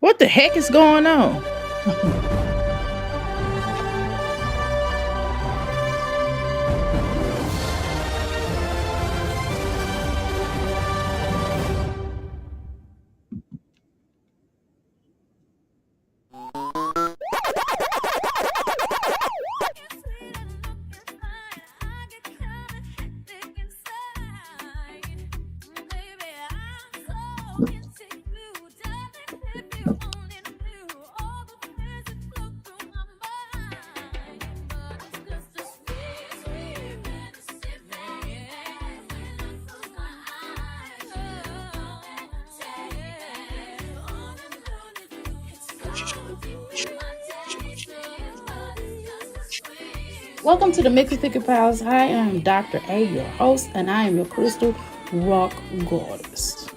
What the heck is going on? Welcome to the Mixed Picket Pals. Hi, I am Dr. A, your host, and I am your crystal rock goddess.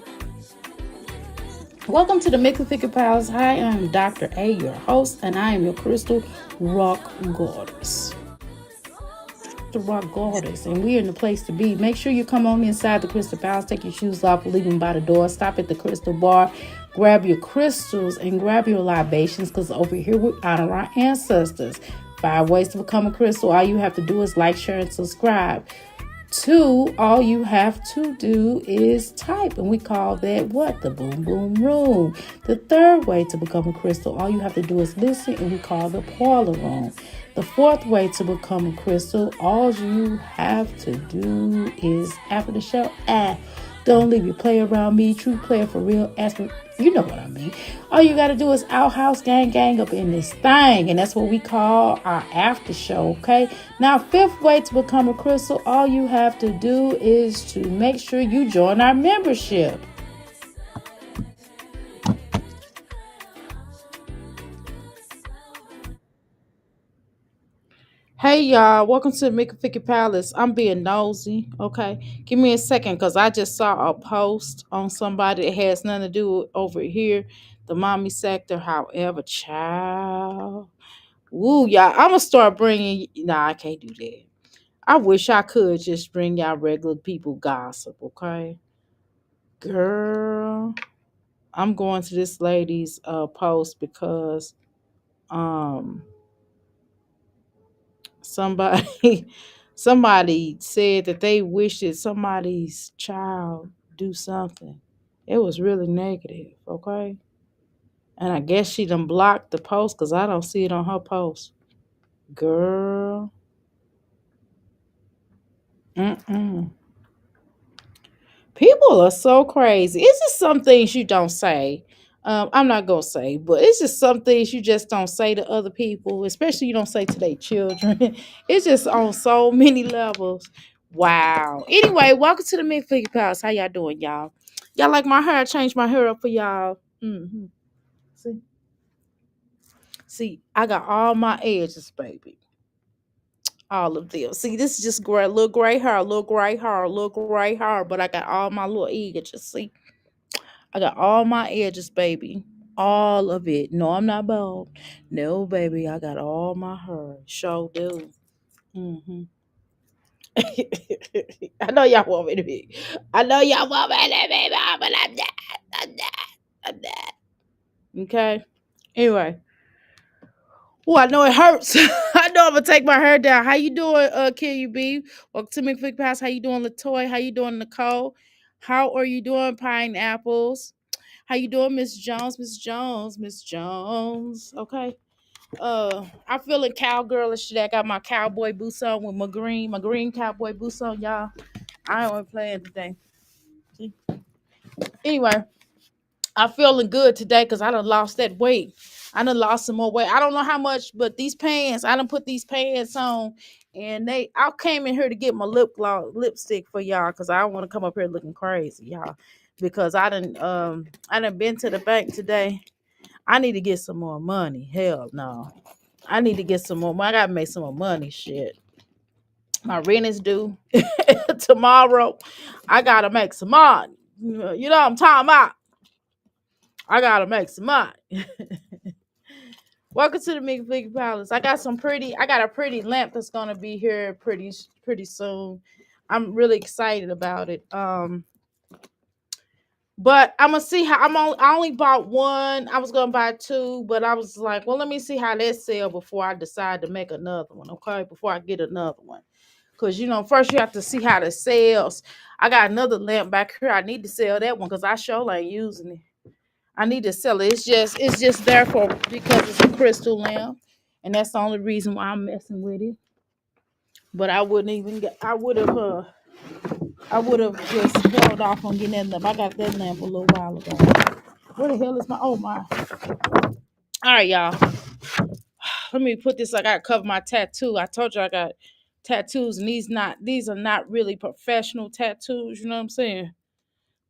Welcome to the Mixed Picket Pals. Hi, I am Dr. A, your host, and I am your crystal rock goddess. The rock goddess, and we're in the place to be. Make sure you come on inside the Crystal Palace, take your shoes off, leave them by the door, stop at the crystal bar, grab your crystals and grab your libations, because over here we honor our ancestors. 5 ways to become a crystal. All you have to do is like, share, and subscribe. 2, all you have to do is type, and we call that what? The boom boom room. The 3rd way to become a crystal, all you have to do is listen, and we call the parlor room. The 4th way to become a crystal, all you have to do is after the show, don't leave your play around me. True player for real. Ask me, you know what I mean. All you got to do is outhouse gang up in this thing. And that's what we call our after show, okay? Now, 5th way to become a crystal, all you have to do is to make sure you join our membership. Hey y'all, welcome to the Mickey Palace. I'm being nosy, okay? Give me a second because I just saw a post on somebody that has nothing to do with over here, the mommy sector. However, child, woo, y'all, I'm gonna start bringing. Nah, I can't do that. I wish I could just bring y'all regular people gossip, okay? Girl, I'm going to this lady's post because um somebody somebody said that they wish that somebody's child do something. It was really negative, okay? And I guess she done blocked the post because I don't see it on her post. Girl. Mm-mm. People are so crazy. It's just some things you don't say. I'm not gonna say, but it's just some things you just don't say to other people, especially you don't say to their children. It's just on so many levels. Wow. Anyway, welcome to the Mid Figure Palace. How y'all doing, y'all? Y'all like my hair? I changed my hair up for y'all. See, see, I got all my edges, baby. All of them. See, this is just gray, little gray hair, little gray hair, little gray hair, but I got all my little edges. See. I got all my edges, baby. All of it. No, I'm not bald. No, baby, I got all my hair. Sure do. hmm I know y'all want me to be. I know y'all want me to be, but I'm not. I'm not. I'm not. Okay. Anyway. Oh, I know it hurts. I know I'm gonna take my hair down. How you doing, KUB? Welcome to McFick Pass. How you doing, Latoy? How you doing, Nicole? How are you doing, Pineapples? How you doing, Miss Jones? Miss Jones, Miss Jones. Okay. I'm feeling cowgirlish today. I got my cowboy boots on with my green cowboy boots on, y'all. I ain't playing today. See? Anyway, I'm feeling good today because I done lost that weight. I done lost some more weight. I don't know how much, but these pants, I done put these pants on, and I came in here to get my lipstick for y'all because I don't want to come up here looking crazy, y'all. Because I done been to the bank today. I need to get some more money. Hell no. I need to get some more money. I gotta make some more money. Shit. My rent is due tomorrow. I gotta make some money. You know what I'm talking about? I gotta make some money. Welcome to the Big Palace. I got a pretty lamp that's gonna be here pretty soon. I'm really excited about it. But I'm gonna see how I only bought one. I was gonna buy two, but I was like, well, let me see how that sell before I decide to make another one. Okay, before I get another one, because first you have to see how it sells. I got another lamp back here. I need to sell that one because I sure ain't using it. I need to sell it. It's just there for because it's a crystal lamp, and that's the only reason why I'm messing with it. But I wouldn't even get. I would have just held off on getting that lamp. I got that lamp a little while ago. Where the hell is my? Oh my! All right, y'all. Let me put this. I got to cover my tattoo. I told you I got tattoos, and these are not really professional tattoos. You know what I'm saying?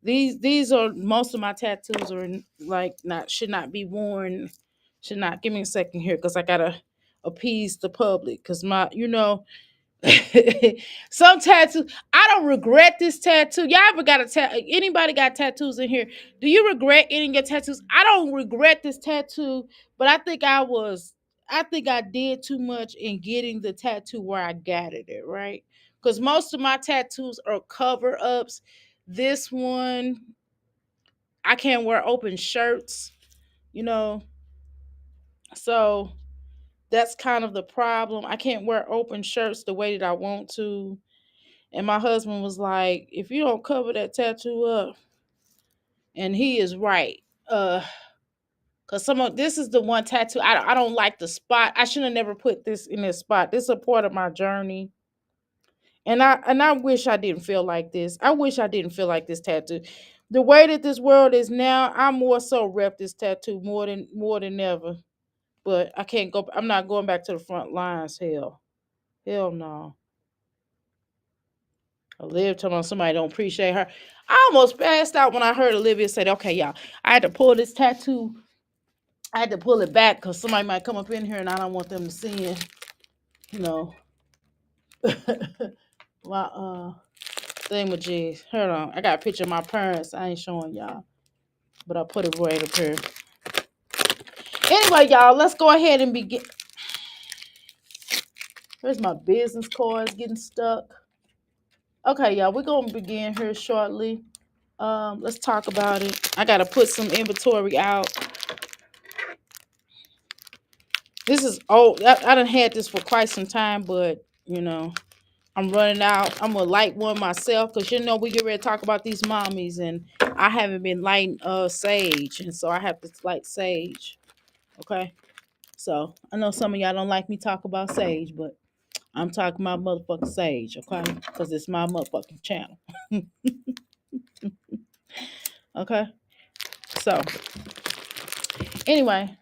These are most of my tattoos are like not should not be worn. Should not. Give me a second here because I gotta appease the public because my some tattoos. I don't regret this tattoo. Y'all ever got a tattoo? Anybody got tattoos in here? Do you regret getting your tattoos? I don't regret this tattoo, but I think I did too much in getting the tattoo where I got it at, right? Because most of my tattoos are cover ups. This one, I can't wear open shirts, you know, so that's kind of the problem. I can't wear open shirts the way that I want to. And my husband was like, if you don't cover that tattoo up, and he is right. Cause this is the one tattoo I don't like the spot. I should have never put this in this spot. This is a part of my journey. And I wish I didn't feel like this. I wish I didn't feel like this tattoo. The way that this world is now, I more so rep this tattoo more than ever. But I can't go. I'm not going back to the front lines. Hell no. Olivia talking about somebody don't appreciate her. I almost passed out when I heard Olivia say, okay, y'all, I had to pull this tattoo. I had to pull it back because somebody might come up in here and I don't want them to see it. You know, my thingamajig. Hold on. I got a picture of my parents. I ain't showing y'all, but I put it right up here. Anyway, y'all, let's go ahead and begin. Here's my business cards getting stuck. Okay, y'all, we're going to begin here shortly. Let's talk about it. I got to put some inventory out. This is old. I done had this for quite some time, but I'm running out. I'm gonna light one myself because we get ready to talk about these mommies, and I haven't been lighting sage, and so I have to light sage. Okay, so I know some of y'all don't like me talk about sage, but I'm talking about motherfucking sage, okay? Because it's my motherfucking channel. Okay, so anyway.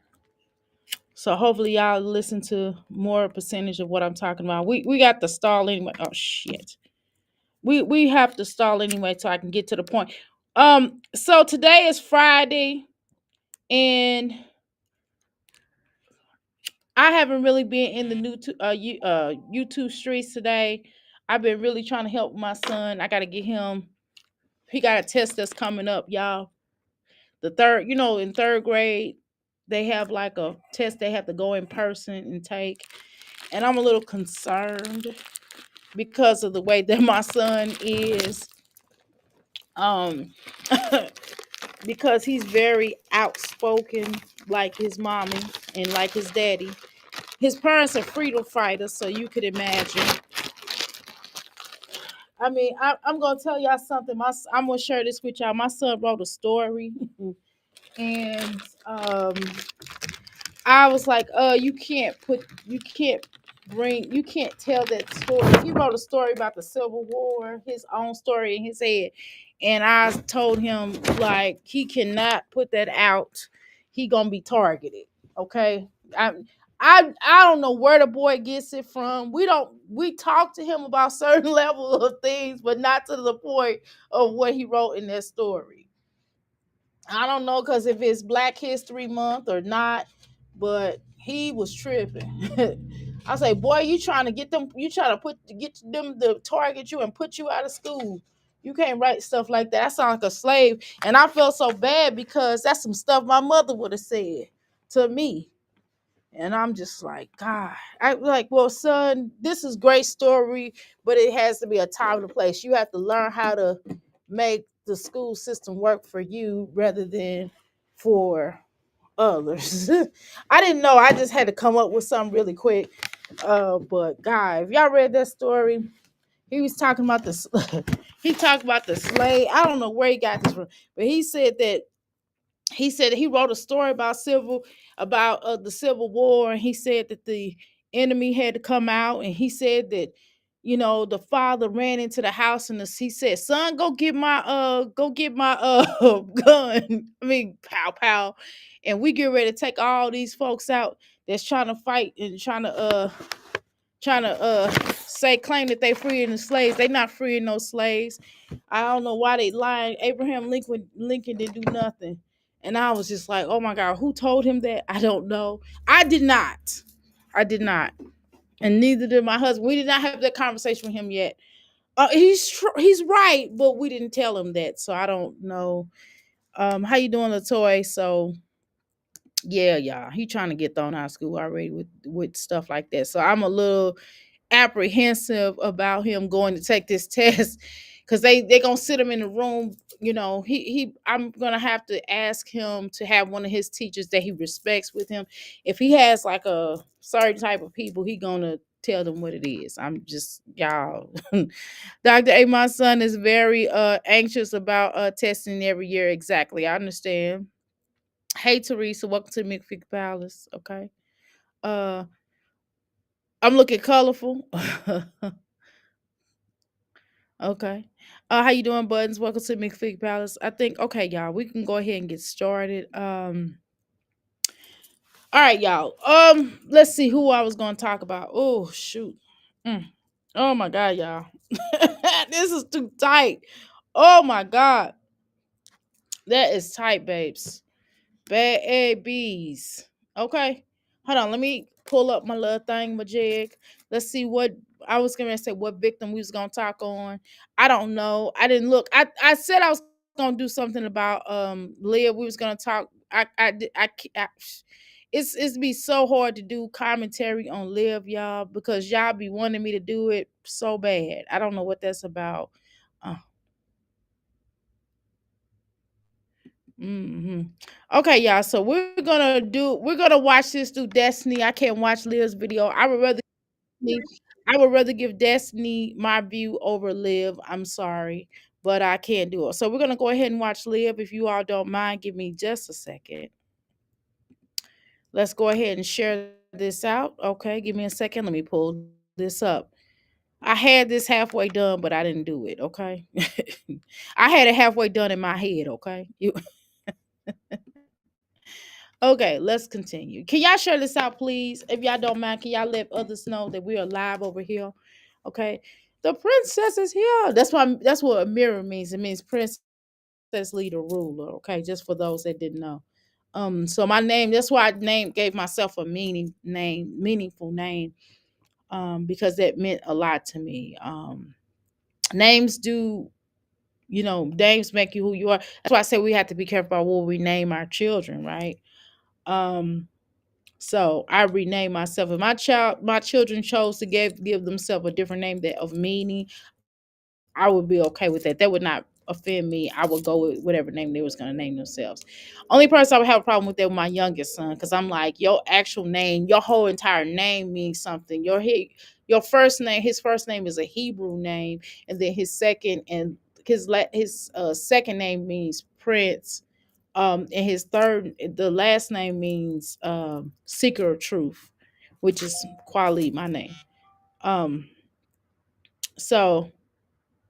So hopefully y'all listen to more percentage of what I'm talking about. We got to stall anyway. Oh shit. We have to stall anyway so I can get to the point. So today is Friday and I haven't really been in the YouTube streets today. I've been really trying to help my son. I got to get him. He got a test that's coming up, y'all. The third, in third grade, they have like a test they have to go in person and take. And I'm a little concerned because of the way that my son is. Um because he's very outspoken like his mommy and like his daddy. His parents are freedom fighters, so you could imagine. I mean, I'm gonna tell y'all something. I'm gonna share this with y'all. My son wrote a story, and I was like, you can't tell that story. He wrote a story about the Civil War, his own story in his head. And I told him, like, he cannot put that out. He gonna be targeted. Okay. I I don't know where the boy gets it from. We talk to him about certain level of things, but not to the point of what he wrote in that story. I don't know because if it's Black History Month or not, but he was tripping. I say, boy, you trying to get them, you trying to get them to target you and put you out of school. You can't write stuff like that. I sound like a slave. And I felt so bad because that's some stuff my mother would have said to me. And I'm just like, God, I like, well, son, this is great story, but it has to be a time and a place. You have to learn how to make the school system work for you rather than for others. I didn't know. I just had to come up with something really quick. But guy, if y'all read that story, he was talking about he talked about the slave. I don't know where he got this from, but he said he wrote a story about the Civil War, and he said that the enemy had to come out, and he said that the father ran into the house, and he said, "Son, go get my gun." I mean, pow pow, and we get ready to take all these folks out that's trying to fight and trying to say claim that they freeing the slaves. They not freeing no slaves. I don't know why they lying. Abraham Lincoln didn't do nothing. And I was just like, oh my God, who told him that? I don't know. I did not. I did not. And neither did my husband. We did not have that conversation with him yet. He's right, but we didn't tell him that. So I don't know. How you doing, Latoy? So yeah, y'all. He trying to get thrown out of school already with stuff like that. So I'm a little apprehensive about him going to take this test because they gonna sit him in the room. He I'm gonna have to ask him to have one of his teachers that he respects with him. If he has like a certain type of people, he gonna tell them what it is. I'm just y'all. Dr. A, my son is very anxious about testing every year. Exactly. I understand. Hey Teresa, welcome to McFig Palace. Okay. Uh I'm looking colorful. Okay. How you doing, Buttons? Welcome to McFig Palace. I think okay, y'all. We can go ahead and get started. All right, y'all. Let's see who I was gonna talk about. Oh shoot. Mm. Oh my god, y'all. This is too tight. Oh my god. That is tight, babes. Babies. Okay. Hold on. Let me pull up my little thing, my jig. Let's see what I was gonna say what victim we was gonna talk on. I don't know. I didn't look. I said I was gonna do something about Leah. We was gonna talk. It's be so hard to do commentary on Live, y'all, because y'all be wanting me to do it so bad. I don't know what that's about. Uh, hmm Okay, y'all. So we're gonna watch this through Destiny. I can't watch Liv's video. I would rather give Destiny my view over Live. I'm sorry, but I can't do it. So we're gonna go ahead and watch Live. If you all don't mind, give me just a second. Let's go ahead and share this out. Okay, give me a second. Let me pull this up. I had this halfway done, but I didn't do it. Okay, I had it halfway done in my head. Okay, Okay, let's continue. Can y'all share this out, please? If y'all don't mind, can y'all let others know that we are live over here? Okay. The princess is here. That's what a mirror means. It means princess, leader, ruler. Okay, just for those that didn't know. So my name, that's why gave myself a meaningful name. Because that meant a lot to me. Names do, names make you who you are. That's why I say we have to be careful about what we name our children, right? Um, So I renamed myself. If my children chose to give themselves a different name that of meaning, I would be okay with that. That would not offend me. I would go with whatever name they was gonna name themselves. Only person I would have a problem with that with my youngest son, because I'm like, your actual name, your whole entire name means something. Your first name, his first name is a Hebrew name, and then his second name means prince, and the last name means seeker of truth, which is Kwali, my name. um so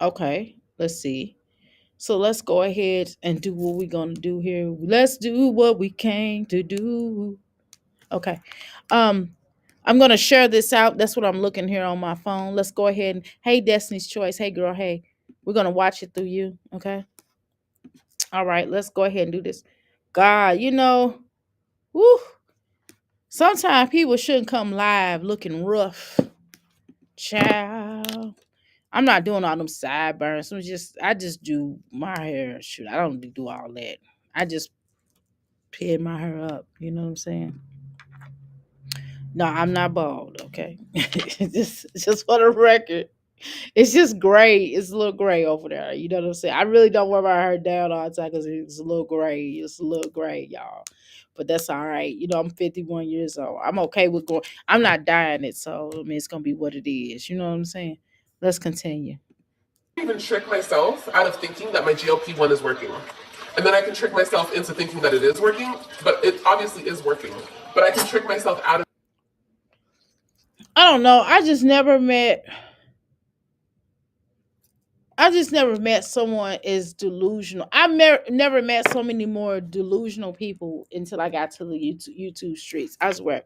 okay, let's see. So let's go ahead and do what we're gonna do here. Let's do what we came to do. Okay. um I'm gonna share this out. That's what I'm looking here on my phone. Let's go ahead and hey, Destiny's Choice, hey girl, hey, we're gonna watch it through you. Okay. All right, let's go ahead and do this. God, woo, sometimes people shouldn't come live looking rough. Child. I'm not doing all them sideburns. I just do my hair. Shoot, I don't do all that. I just pin my hair up. You know what I'm saying? No, I'm not bald, okay? just for the record. It's just gray. It's a little gray over there. You know what I'm saying? I really don't worry about her down all the time because it's a little gray. It's a little gray, y'all. But that's all right. You know, I'm 51 years old. I'm okay with going. I'm not dying it, so I mean, it's gonna be what it is. You know what I'm saying? Let's continue. Even trick myself out of thinking that my GLP-1 is working. And then I can trick myself into thinking that it is working, but it obviously is working. But I can trick myself out of I don't know. I just never met someone as delusional. Never met so many more delusional people until I got to the YouTube streets. I swear.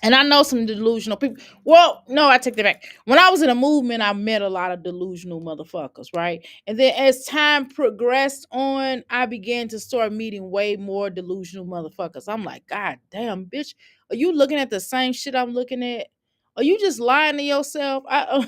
And I know some delusional people. Well, no, I take that back. When I was in a movement, I met a lot of delusional motherfuckers, right? And then as time progressed on, I began to start meeting way more delusional motherfuckers. I'm like, God damn, bitch, are you looking at the same shit I'm looking at? Are you just lying to yourself? Are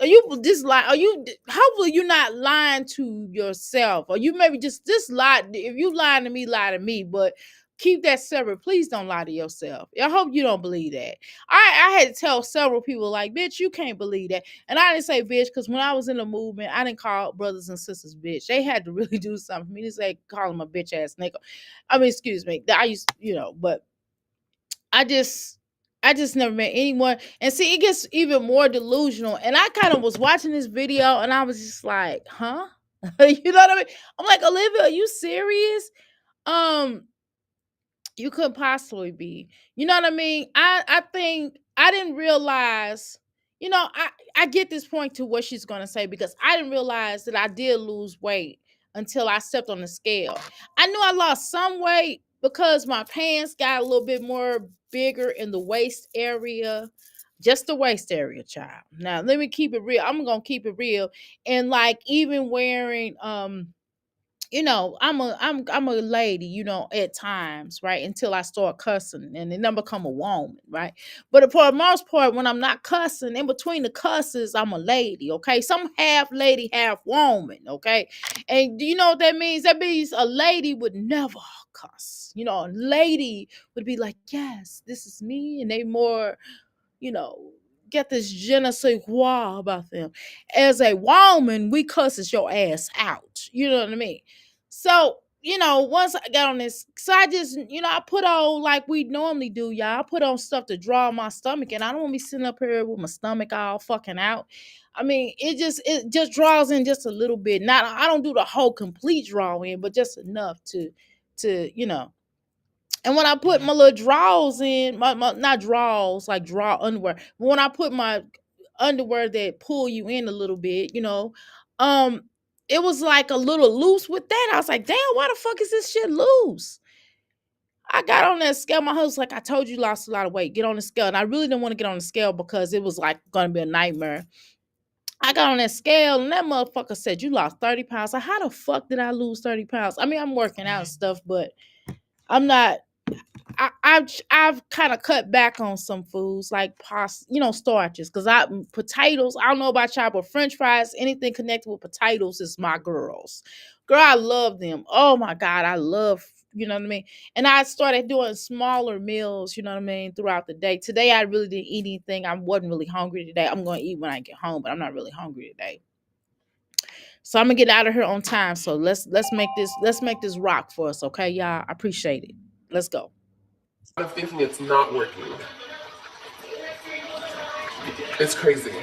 you just lying? Hopefully you're not lying to yourself. Or you maybe just lie. If you lying to me, lie to me. But keep that separate. Please don't lie to yourself. I hope you don't believe that. I had to tell several people, like, bitch, you can't believe that. And I didn't say bitch because when I was in the movement, I didn't call brothers and sisters bitch. They had to really do something for me to say, call them a bitch ass nigga. I mean, excuse me. I used, but I just. I just never met anyone. And see, it gets even more delusional. And I kind of was watching this video and I was just like, huh? You know what I mean? I'm like, Olivia, are you serious? Um, you couldn't possibly be. You know what I mean? I think I didn't realize, I get this point to what she's gonna say because I didn't realize that I did lose weight until I stepped on the scale. I knew I lost some weight because my pants got a little bit more bigger in the waist area. Just the waist area, child. Now let me keep it real. I'm gonna keep it real. And like even wearing I'm a lady, at times, right? Until I start cussing and then I become a woman, right? But for the most part, when I'm not cussing, in between the cusses, I'm a lady, okay? Some half lady, half woman, okay? And do you know what that means? That means a lady would never cuss. A lady would be like, yes, this is me, and they more you know, get this je ne sais quoi about them. As a woman, we cusses your ass out. You know what I mean? So, once I got on this, so I just, I put on like we normally do, y'all. I put on stuff to draw my stomach, and I don't want to be sitting up here with my stomach all fucking out. I mean, it just draws in just a little bit. Not I don't do the whole complete draw in, but just enough to. And when I put my little drawers in, my not drawers like draw underwear, but when I put my underwear that pull you in a little bit, um, it was like a little loose with that. I was like, damn, why the fuck is this shit loose? I got on that scale. My husband's like, I told you, you lost a lot of weight. Get on the scale. And I really didn't want to get on the scale because it was like going to be a nightmare. I got on that scale and that motherfucker said, you lost 30 pounds. Like, how the fuck did I lose 30 pounds? I mean, I'm working out and stuff, but I'm not I've kind of cut back on some foods like starches because potatoes. I don't know about y'all, but French fries, anything connected with potatoes is my girls. Girl, I love them. Oh my God, I love. You know what I mean? And I started doing smaller meals. You know what I mean? Throughout the day. Today, I really didn't eat anything. I wasn't really hungry today. I'm going to eat when I get home, but I'm not really hungry today. So I'm gonna get out of here on time. So let's make this rock for us, okay, y'all? I appreciate it. Let's go. of thinking it's not working. It's crazy.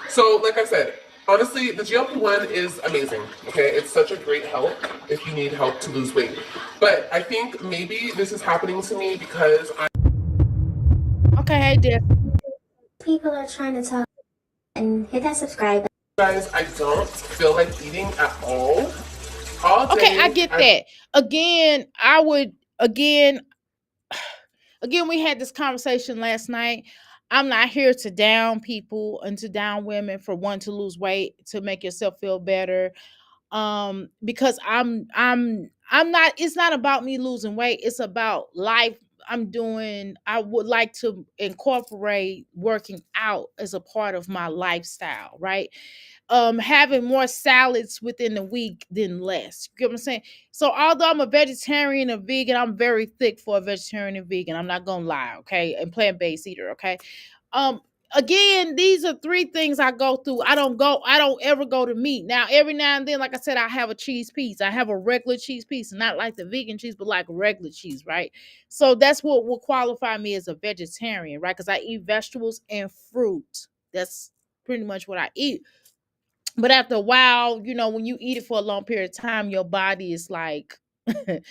So, like I said, honestly, the GLP-1 is amazing. Okay, it's such a great help if you need help to lose weight. But I think maybe this is happening to me because Okay, hey, dear. People are trying to talk and hit that subscribe. guys, I don't feel like eating at all. All day. Okay, I get that. Again, I would again, we had this conversation last night. I'm not here to down people and to down women for wanting to lose weight to make yourself feel better. Because I'm not, it's not about me losing weight, it's about life. I would like to incorporate working out as a part of my lifestyle, right? Having more salads within the week than less. You get what I'm saying? So although I'm a vegetarian and vegan, I'm very thick for a vegetarian and vegan. I'm not gonna lie, okay? And plant-based eater, okay? Um, again, these are three things I go through. I don't ever go to meat. Now, every now and then, like I said, I have a cheese piece. I have a regular cheese piece, not like the vegan cheese, but like regular cheese, right? So that's what will qualify me as a vegetarian, right? Because I eat vegetables and fruit. That's pretty much what I eat. But after a while, when you eat it for a long period of time, your body is like, I'm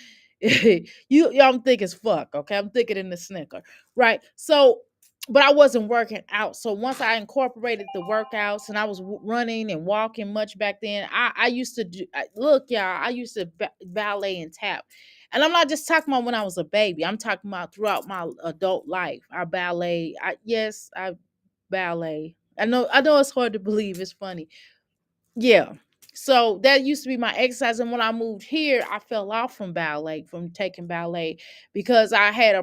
thick as fuck. Okay, I'm thicker than the snicker, right? So, but I wasn't working out. So once I incorporated the workouts and I was running and walking much back then, I used to look, y'all. I used to ballet and tap. And I'm not just talking about when I was a baby. I'm talking about throughout my adult life. I ballet. I ballet. I know it's hard to believe. It's funny. Yeah. So that used to be my exercise. And when I moved here, I fell off from ballet, from taking ballet, because I had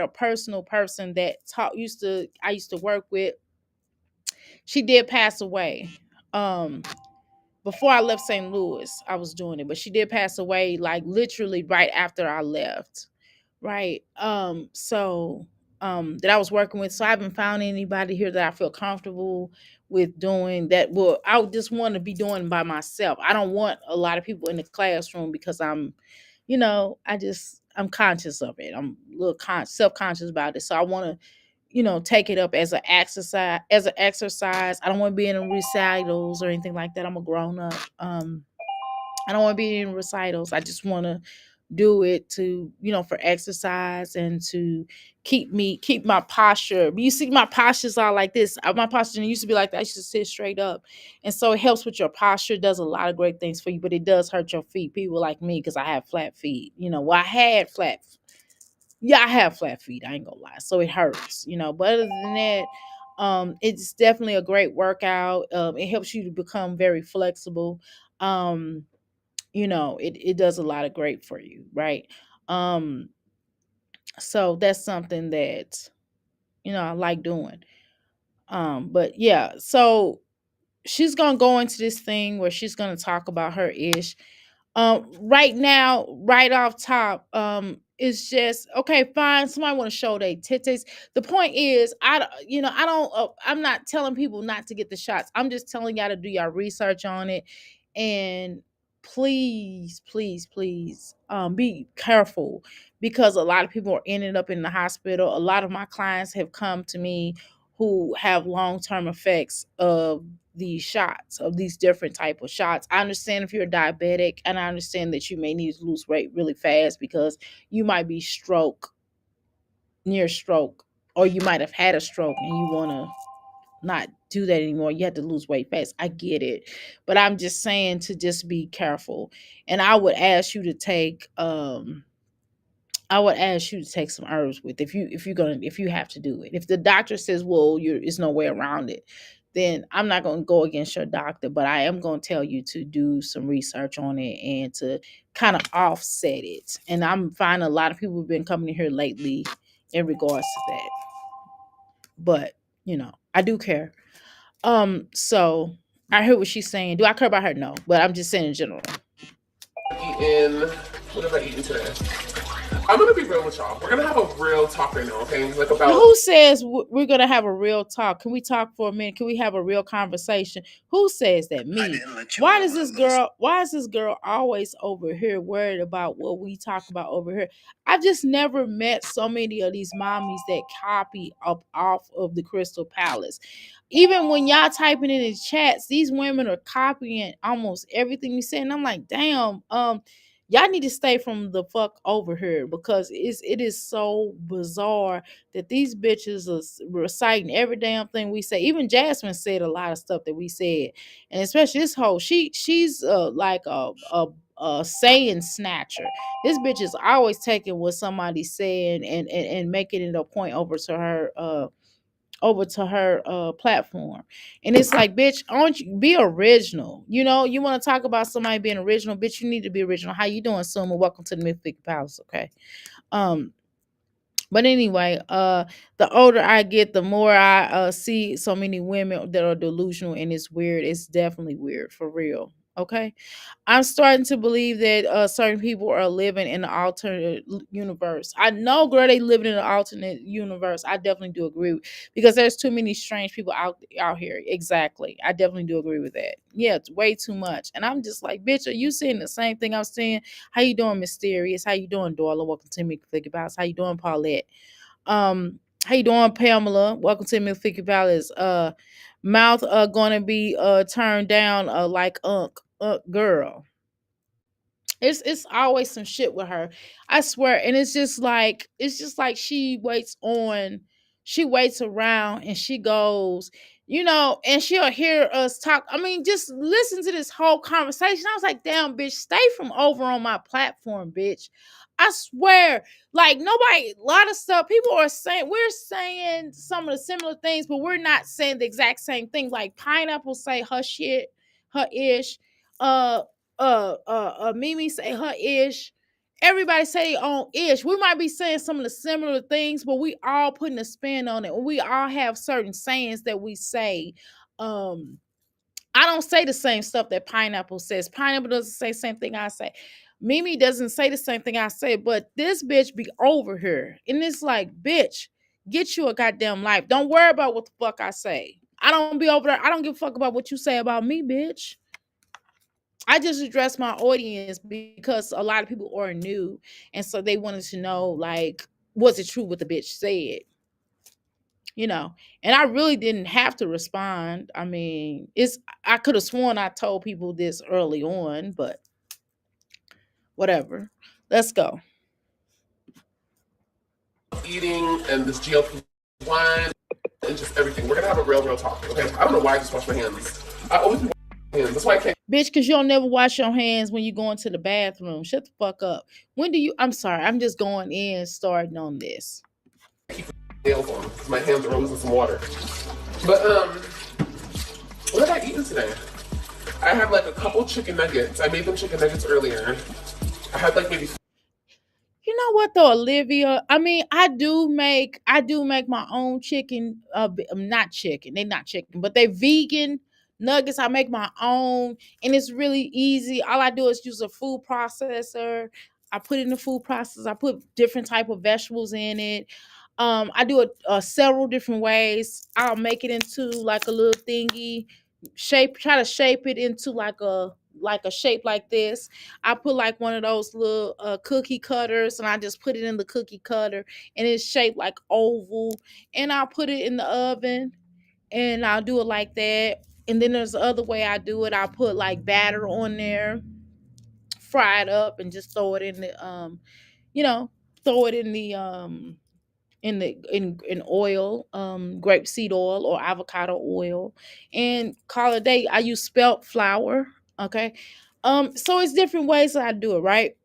a personal person that I used to work with. She did pass away. Um Before I left St. Louis, I was doing it, but she did pass away like literally right after I left. Right. That I was working with. So I haven't found anybody here that I feel comfortable with doing that. Well, I would just want to be doing by myself. I don't want a lot of people in the classroom because I'm conscious of it. I'm a little self-conscious about it. So I want to, take it up as an exercise. I don't want to be in recitals or anything like that. I'm a grown up. I don't want to be in recitals. I just want to do it to, for exercise and to keep my posture. You see, my postures are like this. My posture used to be like that. I used to sit straight up. And so it helps with your posture, does a lot of great things for you, but it does hurt your feet. People like me, because I have flat feet. Well, I have flat feet. I ain't gonna lie. So it hurts, but other than that, it's definitely a great workout. It helps you to become very flexible. Um, it does a lot of great for you, right? um so that's something that I like doing. But yeah, so she's gonna go into this thing where she's gonna talk about her ish. Right now, right off top, it's just okay. Fine, somebody want to show their titties. The point is, I don't. I'm not telling people not to get the shots. I'm just telling y'all to do your research on it, and please, please, please, be careful, because a lot of people are ending up in the hospital. A lot of my clients have come to me who have long term effects of these shots, of these different type of shots. I understand if you're diabetic, and I understand that you may need to lose weight really fast because you might be near stroke, or you might have had a stroke and you want to not do that anymore. You have to lose weight fast. I get it. But I'm just saying to just be careful. And I would ask you to take some herbs with, if you have to do it. If the doctor says, well, there's no way around it, then I'm not going to go against your doctor, but I am going to tell you to do some research on it and to kind of offset it. And I'm finding a lot of people have been coming here lately in regards to that. But, I do care. So I heard what she's saying. Do I care about her? No, but I'm just saying in general. Eating, what have I eaten today? I'm gonna be real with y'all. We're gonna have a real talk right now, okay? Like about Who says we're gonna have a real talk? Can we talk for a minute? Can we have a real conversation? Who says that? Me. Why is this girl always over here worried about what we talk about over here? I've just never met so many of these mommies that copy up off of the Crystal Palace. Even when y'all typing in the chats, these women are copying almost everything we say. And I'm like, damn, y'all need to stay from the fuck over here, because it is so bizarre that these bitches are reciting every damn thing we say. Even Jasmine said a lot of stuff that we said, and especially this whole she's like a saying snatcher. This bitch is always taking what somebody's saying and making it a point over to her platform. And it's like, bitch, aren't you be original? You want to talk about somebody being original, bitch, you need to be original. How you doing, Suma? Welcome to the Mythic Palace. Okay. um but anyway, the older I get, the more I see so many women that are delusional, and it's weird. It's definitely weird, for real. Okay, I'm starting to believe that certain people are living in an alternate universe. I know, girl, they living in an alternate universe. I definitely do agree because there's too many strange people out here. Exactly, I definitely do agree with that. Yeah, it's way too much, and I'm just like, bitch, are you seeing the same thing I'm seeing? How you doing, Mysterious? How you doing, Dorla? Welcome to me, Figure Bounce. How you doing, Paulette? How you doing, Pamela? Welcome to me, Figure Palace. Mouth gonna be turned down like girl. It's always some shit with her. I swear. And it's just like she waits around and she goes, and she'll hear us talk. I mean, just listen to this whole conversation. I was like, damn, bitch, stay from over on my platform, bitch. I swear, like nobody, a lot of stuff people are saying, we're saying some of the similar things, but we're not saying the exact same thing. Like Pineapple say her shit, her ish. Uh Mimi say her ish. Everybody say their own ish. We might be saying some of the similar things, but we all putting a spin on it. We all have certain sayings that we say. Um, I don't say the same stuff that Pineapple says. Pineapple doesn't say the same thing I say. Mimi doesn't say the same thing I say, but this bitch be over here. And it's like, bitch, get you a goddamn life. Don't worry about what the fuck I say. I don't be over there. I don't give a fuck about what you say about me, bitch. I just addressed my audience because a lot of people are new, and so they wanted to know, like, was it true what the bitch said? You know, and I really didn't have to respond. I mean, I could have sworn I told people this early on, but whatever. Let's go. Eating and this GLP wine and just everything. We're gonna have a real talk. Okay. I don't know why I just wash my hands. I always wash my hands. That's why I can't Bitch, because you don't never wash your hands when you go into the bathroom. Shut the fuck up. When do you? I'm sorry. I'm just going in starting on this. keep nails on because my hands are always in some water. But what have I eaten today? I had like a couple chicken nuggets. I made them chicken nuggets earlier. I had like maybe You know what though, Olivia? I mean, I do make my own chicken. Not chicken. They not chicken, but they vegan nuggets. I make my own, and it's really easy. All I do is use a food processor. I put it in the food processor. I put different type of vegetables in it. I do it several different ways. I'll make it into like a little thingy shape. Try to shape it into like a shape like this. I put like one of those little cookie cutters and I just put it in the cookie cutter and it's shaped like oval. And I'll put it in the oven and I'll do it like that. And then there's the other way I do it. I'll put like batter on there, fry it up, and just throw it in the you know, throw it in oil, grapeseed oil or avocado oil, and call it a day. I use spelt flour. Okay. So it's different ways that I do it, right?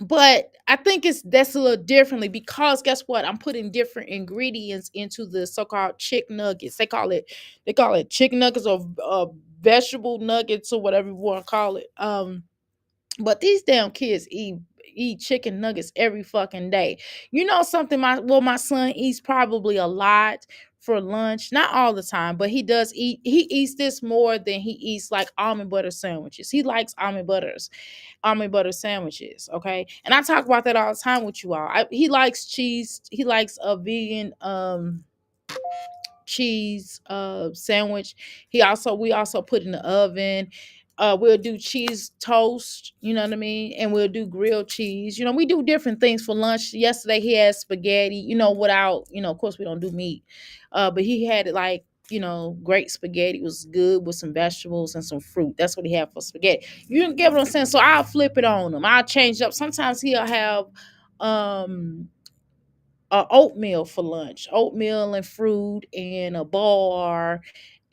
But I think that's a little differently because guess what? I'm putting different ingredients into the so-called chick nuggets. They call it chicken nuggets or vegetable nuggets or whatever you want to call it. But these damn kids eat chicken nuggets every fucking day. You know something? My son eats probably a lot for lunch. Not all the time, but he does eat. He eats this more than he eats like almond butter sandwiches. He likes almond butter sandwiches. Okay, and I talk about that all the time with you all. He likes cheese. He likes a vegan cheese sandwich. We also put in the oven. We'll do cheese toast, you know what I mean? And we'll do grilled cheese. You know, we do different things for lunch. Yesterday he had spaghetti, without, of course we don't do meat. But he had it like, great spaghetti. It was good with some vegetables and some fruit. That's what he had for spaghetti. You get what I'm saying? So I'll flip it on him. I'll change it up. Sometimes he'll have um oatmeal for lunch, oatmeal and fruit and a bar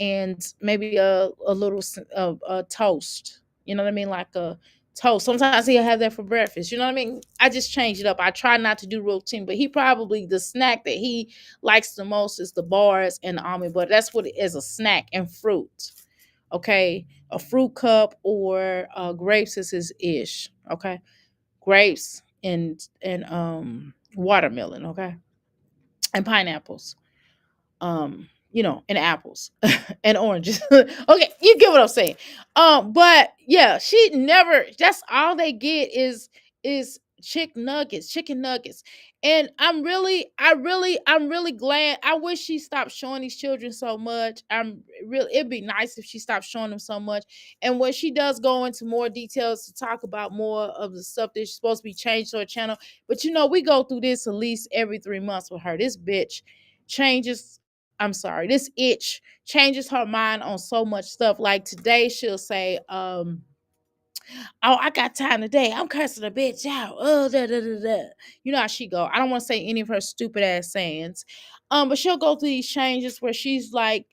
and maybe a little a toast. You know what I mean? Like a toast. Sometimes he'll have that for breakfast. You know what I mean? I just change it up. I try not to do routine, but he probably the snack that he likes the most is the bars and the almond butter. That's what it is, a snack and fruit. Okay, a fruit cup or grapes is his ish. Okay, grapes and watermelon. Okay, and pineapples. and apples and oranges. Okay, you get what I'm saying. But yeah, she never. That's all they get is chicken nuggets. And I'm really glad. I wish she stopped showing these children so much. I'm really. It'd be nice if she stopped showing them so much. And when she does go into more details to talk about more of the stuff that's supposed to be changed to her channel, but we go through this at least every 3 months with her. This bitch changes. I'm sorry, this itch changes her mind on so much stuff. Like today, she'll say, "Oh, I got time today. I'm cursing a bitch out." Oh, da da da da. You know how she go. I don't want to say any of her stupid ass sayings, but she'll go through these changes where she's like,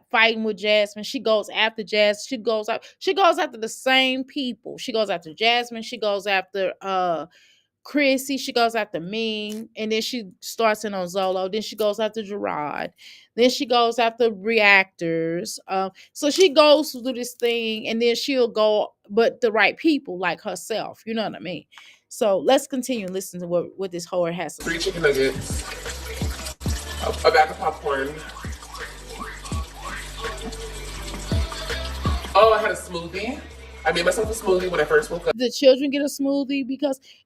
fighting with Jasmine. She goes after Jazz. She goes out. She goes after the same people. She goes after Jasmine. She goes after Chrissy, she goes after Ming, and then she starts in on Zolo. Then she goes after Gerard. Then she goes after reactors. So she goes through this thing, and then she'll go, but the right people like herself. You know what I mean? So let's continue listening to what this whore has to say. 3 chicken nuggets, a bag of popcorn. Oh, I had a smoothie. I made myself a smoothie when I first woke up. The children get a smoothie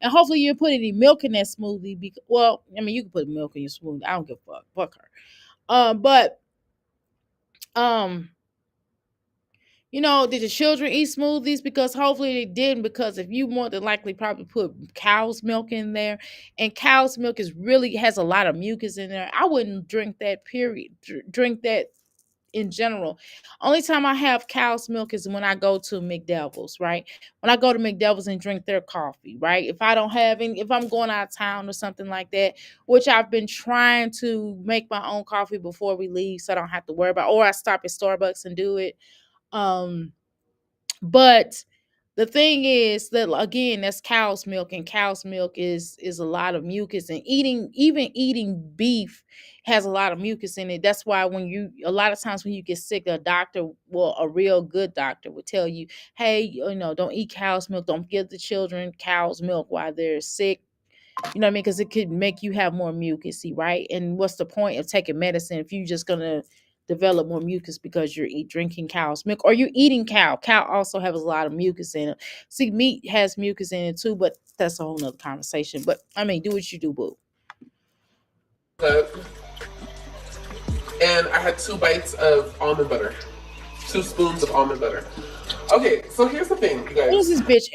and hopefully you put any milk in that smoothie. Because, well, I mean, you can put milk in your smoothie. I don't give a fuck. Fuck her. But um, did the children eat smoothies? Because hopefully they didn't. Because if you more than likely probably put cow's milk in there, and cow's milk has a lot of mucus in there. I wouldn't drink that. Period. Drink that in general. Only time I have cow's milk is when I go to McDevil's, right? When I go to McDevil's and drink their coffee, right? If I don't have any, if I'm going out of town or something like that, which I've been trying to make my own coffee before we leave so I don't have to worry about, or I stop at Starbucks and do it. Um, but the thing is that again, that's cow's milk, and cow's milk is a lot of mucus, and even eating beef has a lot of mucus in it. That's why a lot of times when you get sick, a doctor, well, a real good doctor would tell you, hey, don't eat cow's milk, don't give the children cow's milk while they're sick. You know what I mean? Because it could make you have more mucusy, right? And what's the point of taking medicine if you're just gonna develop more mucus because you're drinking cow's milk or you're eating cow? Cow also has a lot of mucus in it. See, meat has mucus in it too, but that's a whole nother conversation. But I mean, do what you do, boo. And I had 2 bites of almond butter, 2 spoons of almond butter. Okay, so here's the thing, you When has guys. this bitch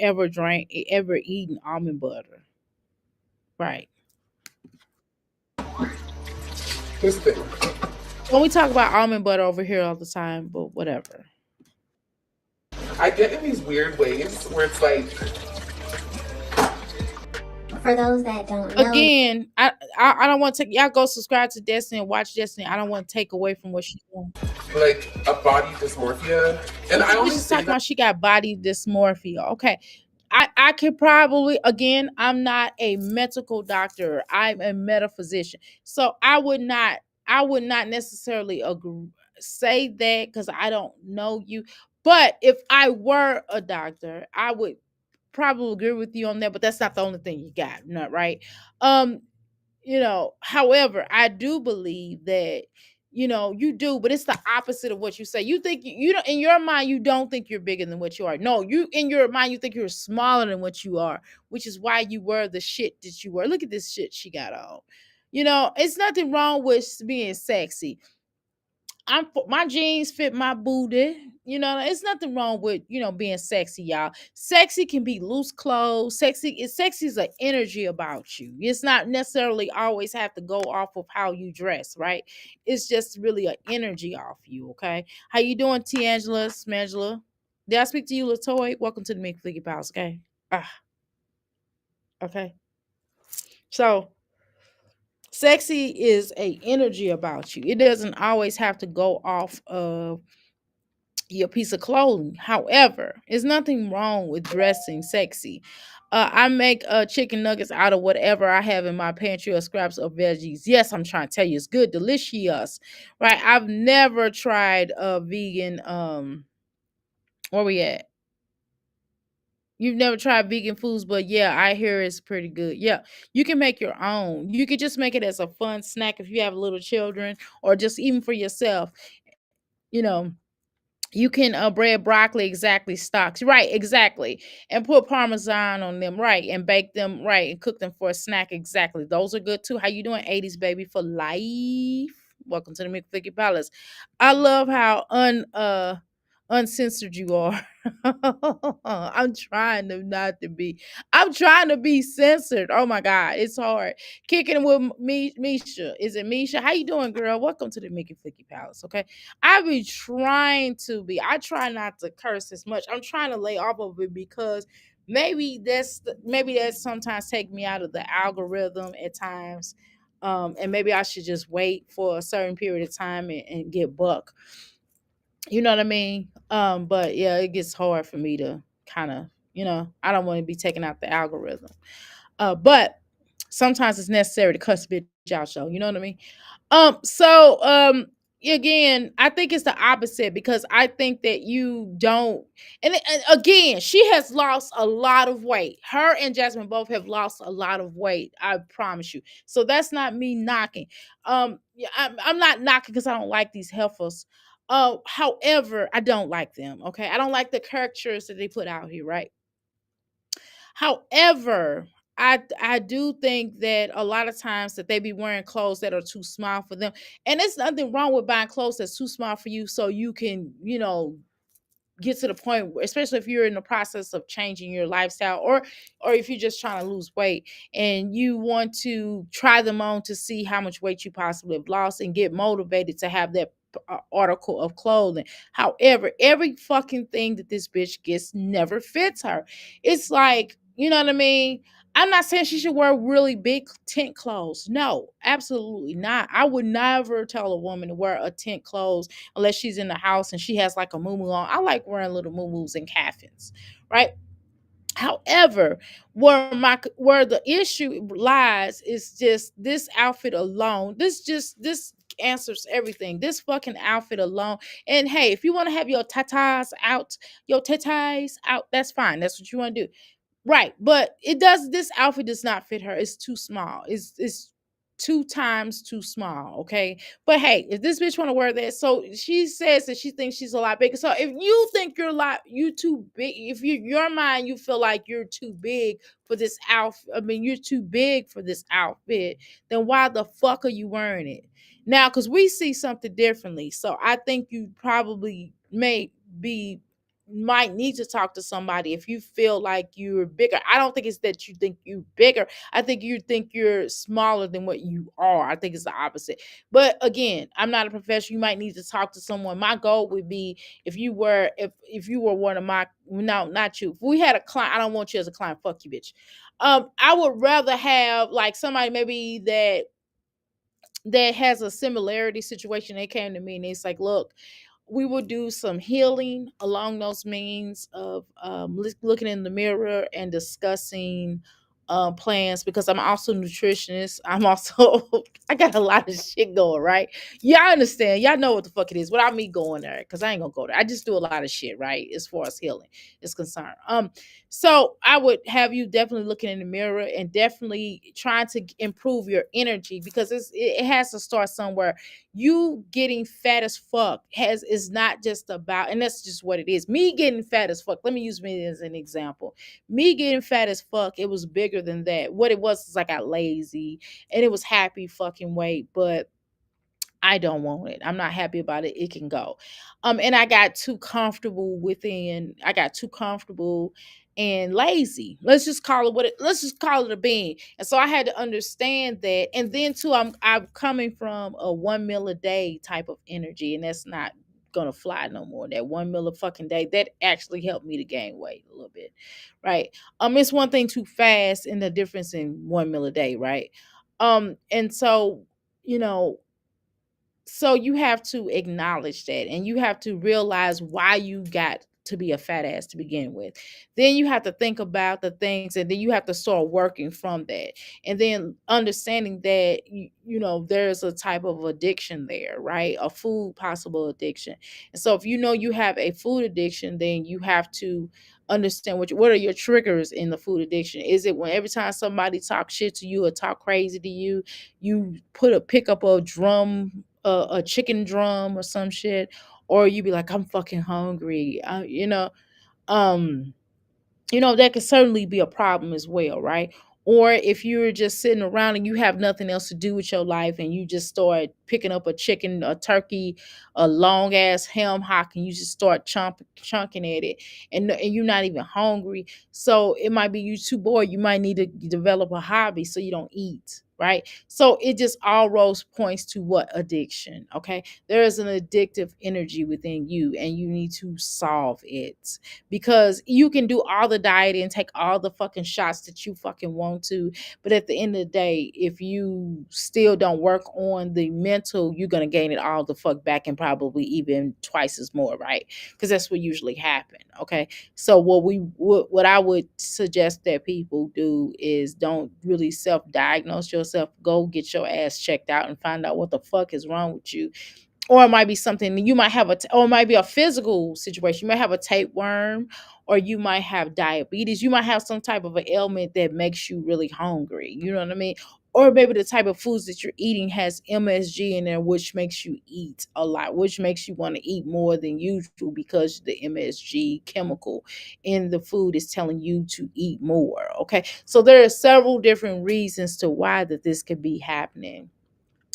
ever eaten almond butter? Right. Here's the thing. When we talk about almond butter over here all the time, but whatever. I get in these weird ways where it's like, For those that don't know, Again, I don't want to take y'all go subscribe to Destiny and watch Destiny. I don't want to take away from what she's doing. like a body dysmorphia, and I Bitch only is say talking that about she got body dysmorphia. Okay. I could probably, again, I'm not a medical doctor. I'm a metaphysician. So I would not necessarily agree, say that because I don't know you. But if I were a doctor, I would probably agree with you on that. But that's not the only thing you got, not right. Um, however, I do believe that you do, but it's the opposite of what you say. You think you don't, in your mind, you don't think you're bigger than what you are. No, you in your mind, you think you're smaller than what you are, which is why you were the shit that you were. Look at this shit she got on. It's nothing wrong with being sexy. My jeans fit my booty. It's nothing wrong with being sexy, y'all. Sexy can be loose clothes. Sexy is an energy about you. It's not necessarily always have to go off of how you dress, right? It's just really an energy off you. Okay, how you doing, T'Angela, Smangela? Did I speak to you, Latoy? Welcome to the Mick Flicky Pals. Okay, okay. So sexy is a energy about you. It doesn't always have to go off of your piece of clothing. However, there's nothing wrong with dressing sexy. I make chicken nuggets out of whatever I have in my pantry or scraps of veggies. Yes, I'm trying to tell you, it's good, delicious, right? I've never tried a vegan. Where we at? You've never tried vegan foods, but yeah, I hear it's pretty good. Yeah, you can make your own. You could just make it as a fun snack if you have little children, or just even for yourself. You know, you can bread broccoli exactly stocks, right, exactly, and put parmesan on them, right, and bake them, right, and cook them for a snack, exactly. Those are good too. How you doing, 80s baby for life? Welcome to the McFlicky Palace. I love how uncensored you are. I'm trying to not to be. I'm trying to be censored. Oh my god, it's hard. Kicking it with me, Misha. Is it Misha? How you doing, girl? Welcome to the Mickey Flicky Palace. Okay, I be trying to be. I try not to curse as much. I'm trying to lay off of it because maybe that sometimes take me out of the algorithm at times. And maybe I should just wait for a certain period of time and get buck. You know what I mean? But yeah, it gets hard for me to kind of, I don't want to be taking out the algorithm. But sometimes it's necessary to cuss a bitch out, so you know what I mean? So again, I think it's the opposite because I think that you don't, and again, she has lost a lot of weight. Her and Jasmine both have lost a lot of weight, I promise you. So that's not me knocking. Yeah, I'm not knocking because I don't like these heifers. However, I don't like them. Okay, I don't like the characters that they put out here, right? However, I do think that a lot of times that they be wearing clothes that are too small for them. And there's nothing wrong with buying clothes that's too small for you so you can, get to the point where, especially if you're in the process of changing your lifestyle, or if you're just trying to lose weight and you want to try them on to see how much weight you possibly have lost and get motivated to have that article of clothing. However, every fucking thing that this bitch gets never fits her. It's like, you know what I mean? I'm not saying she should wear really big tent clothes. No, absolutely not. I would never tell a woman to wear a tent clothes unless she's in the house and she has like a moo on. I like wearing little moo and caffins, right? However, where the issue lies is just this outfit alone. This answers everything. This fucking outfit alone. And hey, if you want to have your tatas out, that's fine. That's what you want to do. Right, but this outfit does not fit her. It's too small. It's two times too small, okay? But hey, if this bitch want to wear that, so she says that she thinks she's a lot bigger. So if you think you too big, if your mind you feel like you're too big for this outfit, I mean you're too big for this outfit, then why the fuck are you wearing it? Now, because we see something differently. So I think you probably may be might need to talk to somebody if you feel like you're bigger. I don't think it's that you think you're bigger. I think you think you're smaller than what you are. I think it's the opposite. But again, I'm not a professional. You might need to talk to someone. My goal would be if you were one of my no, not you. If we had a client, I don't want you as a client. Fuck you, bitch. I would rather have like somebody maybe that has a similarity situation. They came to me and it's like, look, we will do some healing along those means of looking in the mirror and discussing plans because I'm also a nutritionist. I'm also I got a lot of shit going, right? Y'all understand. Y'all know what the fuck it is without me going there because I ain't gonna go there. I just do a lot of shit, right? As far as healing is concerned. So I would have you definitely looking in the mirror and definitely trying to improve your energy because it has to start somewhere. You getting fat as fuck is not just about, and that's just what it is. Me getting fat as fuck. Let me use me as an example. Me getting fat as fuck, it was bigger than that. What it was is I got lazy and it was happy fucking weight, but I don't want it. I'm not happy about it. It can go. And I got too comfortable within. I got too comfortable and lazy. Let's just call it a being. And so I had to understand that. And then too, I'm coming from a 1 meal a day type of energy, and that's not gonna fly no more. That 1 meal a fucking day that actually helped me to gain weight a little bit, right? It's one thing too fast, and the difference in 1 meal a day, right? And so you know so you have to acknowledge that and you have to realize why you got to be a fat ass to begin with. Then you have to think about the things, and then you have to start working from that, and then understanding that there's a type of addiction there, right? A food possible addiction. And so if you know you have a food addiction, then you have to understand what are your triggers in the food addiction. Is it when every time somebody talks shit to you or talk crazy to you, you pick up a drum, a chicken drum or some shit, or you be like, I'm fucking hungry, um that could certainly be a problem as well, right? Or if you're just sitting around and you have nothing else to do with your life, and you just start picking up a chicken, a turkey, a long ass ham hock, and you just start chunking at it, and you're not even hungry. So it might be you too bored. You might need to develop a hobby so you don't eat, right? So it just all roles points to what? Addiction. Okay, there is an addictive energy within you, and you need to solve it, because you can do all the diet and take all the fucking shots that you fucking want to, but at the end of the day, if you still don't work on the mental, you're gonna gain it all the fuck back, and probably even twice as more, right? Because that's what usually happen. Okay, so what I would suggest that people do is don't really self-diagnose yourself. Go get your ass checked out and find out what the fuck is wrong with you. Or it might be something you might have or it might be a physical situation. You might have a tapeworm, or you might have diabetes. You might have some type of an ailment that makes you really hungry. You know what I mean? Or maybe the type of foods that you're eating has MSG in there, which makes you eat a lot, which makes you want to eat more than usual, because the MSG chemical in the food is telling you to eat more. Okay, so there are several different reasons to why that this could be happening.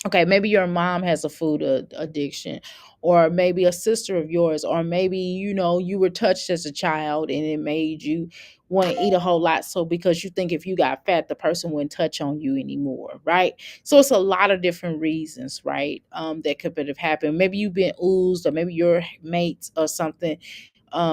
Okay, maybe your mom has a food addiction, or maybe a sister of yours, or maybe you were touched as a child and it made you want to eat a whole lot, so because you think if you got fat the person wouldn't touch on you anymore, right? So it's a lot of different reasons, right? That could have happened. Maybe you've been oozed, or maybe your mates or something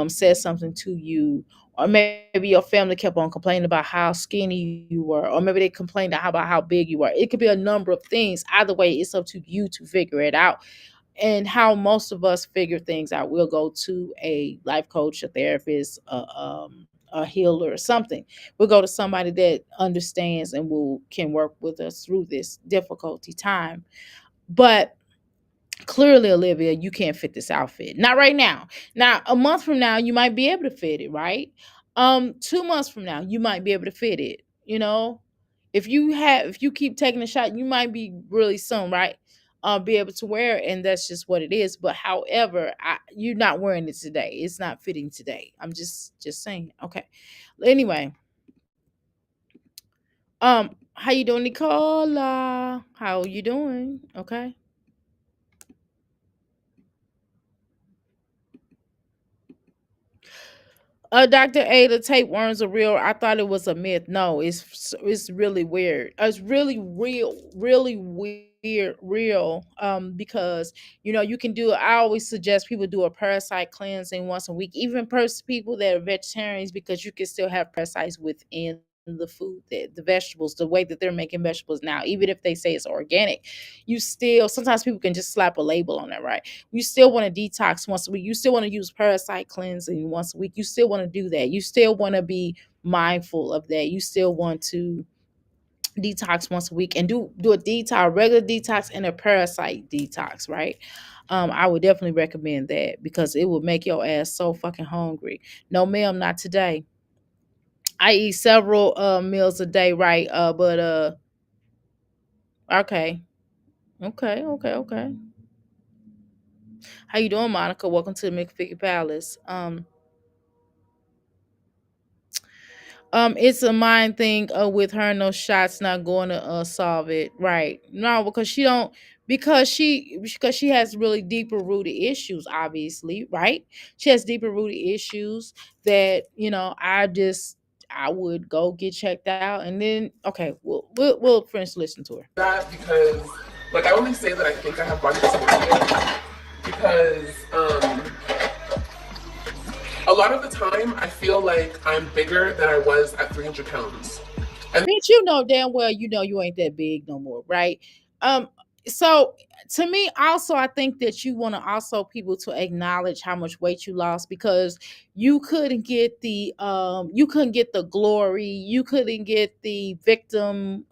said something to you, or maybe your family kept on complaining about how skinny you were, or maybe they complained about how big you were. It could be a number of things. Either way, it's up to you to figure it out. And how most of us figure things out, we'll go to a life coach, a therapist, a healer, or something. We'll go to somebody that understands and will can work with us through this difficulty time. But clearly, Olivia, you can't fit this outfit, not right now. Now a month from now you might be able to fit it, right? 2 months from now you might be able to fit it. If you keep taking a shot, you might be really soon, right? Be able to wear it, and that's just what it is. But however, you're not wearing it today. It's not fitting today. I'm just saying. Okay, anyway, how you doing, Nicola? How you doing? Okay. Dr. A, the tapeworms are real. I thought it was a myth. No, it's really weird. It's really real, really weird, real. Because you can do. I always suggest people do a parasite cleansing once a week. Even people that are vegetarians, because you can still have parasites within the food, the vegetables, the way that they're making vegetables now. Even if they say it's organic, you still sometimes people can just slap a label on it, right? You still want to detox once a week. You still want to use parasite cleansing once a week. You still want to do that. You still want to be mindful of that. You still want to detox once a week, and do a detox, regular detox, and a parasite detox, right? I would definitely recommend that, because it will make your ass so fucking hungry. No, ma'am, not today. I eat several meals a day, right? But okay. Okay. How you doing, Monica? Welcome to the McFicky Palace. It's a mind thing with her and those shots not going to solve it, right? No, because she has really deeper rooted issues, obviously, right? She has deeper rooted issues that I would go get checked out, and then okay, we'll finish listen to her. That because, like, I only say that I think I have body dysmorphia because a lot of the time I feel like I'm bigger than I was at 300 pounds. And Bitch, you know damn well you ain't that big no more, right? Um, So to me also, I think that you want to also people to acknowledge how much weight you lost, because you couldn't get the glory, you couldn't get the victim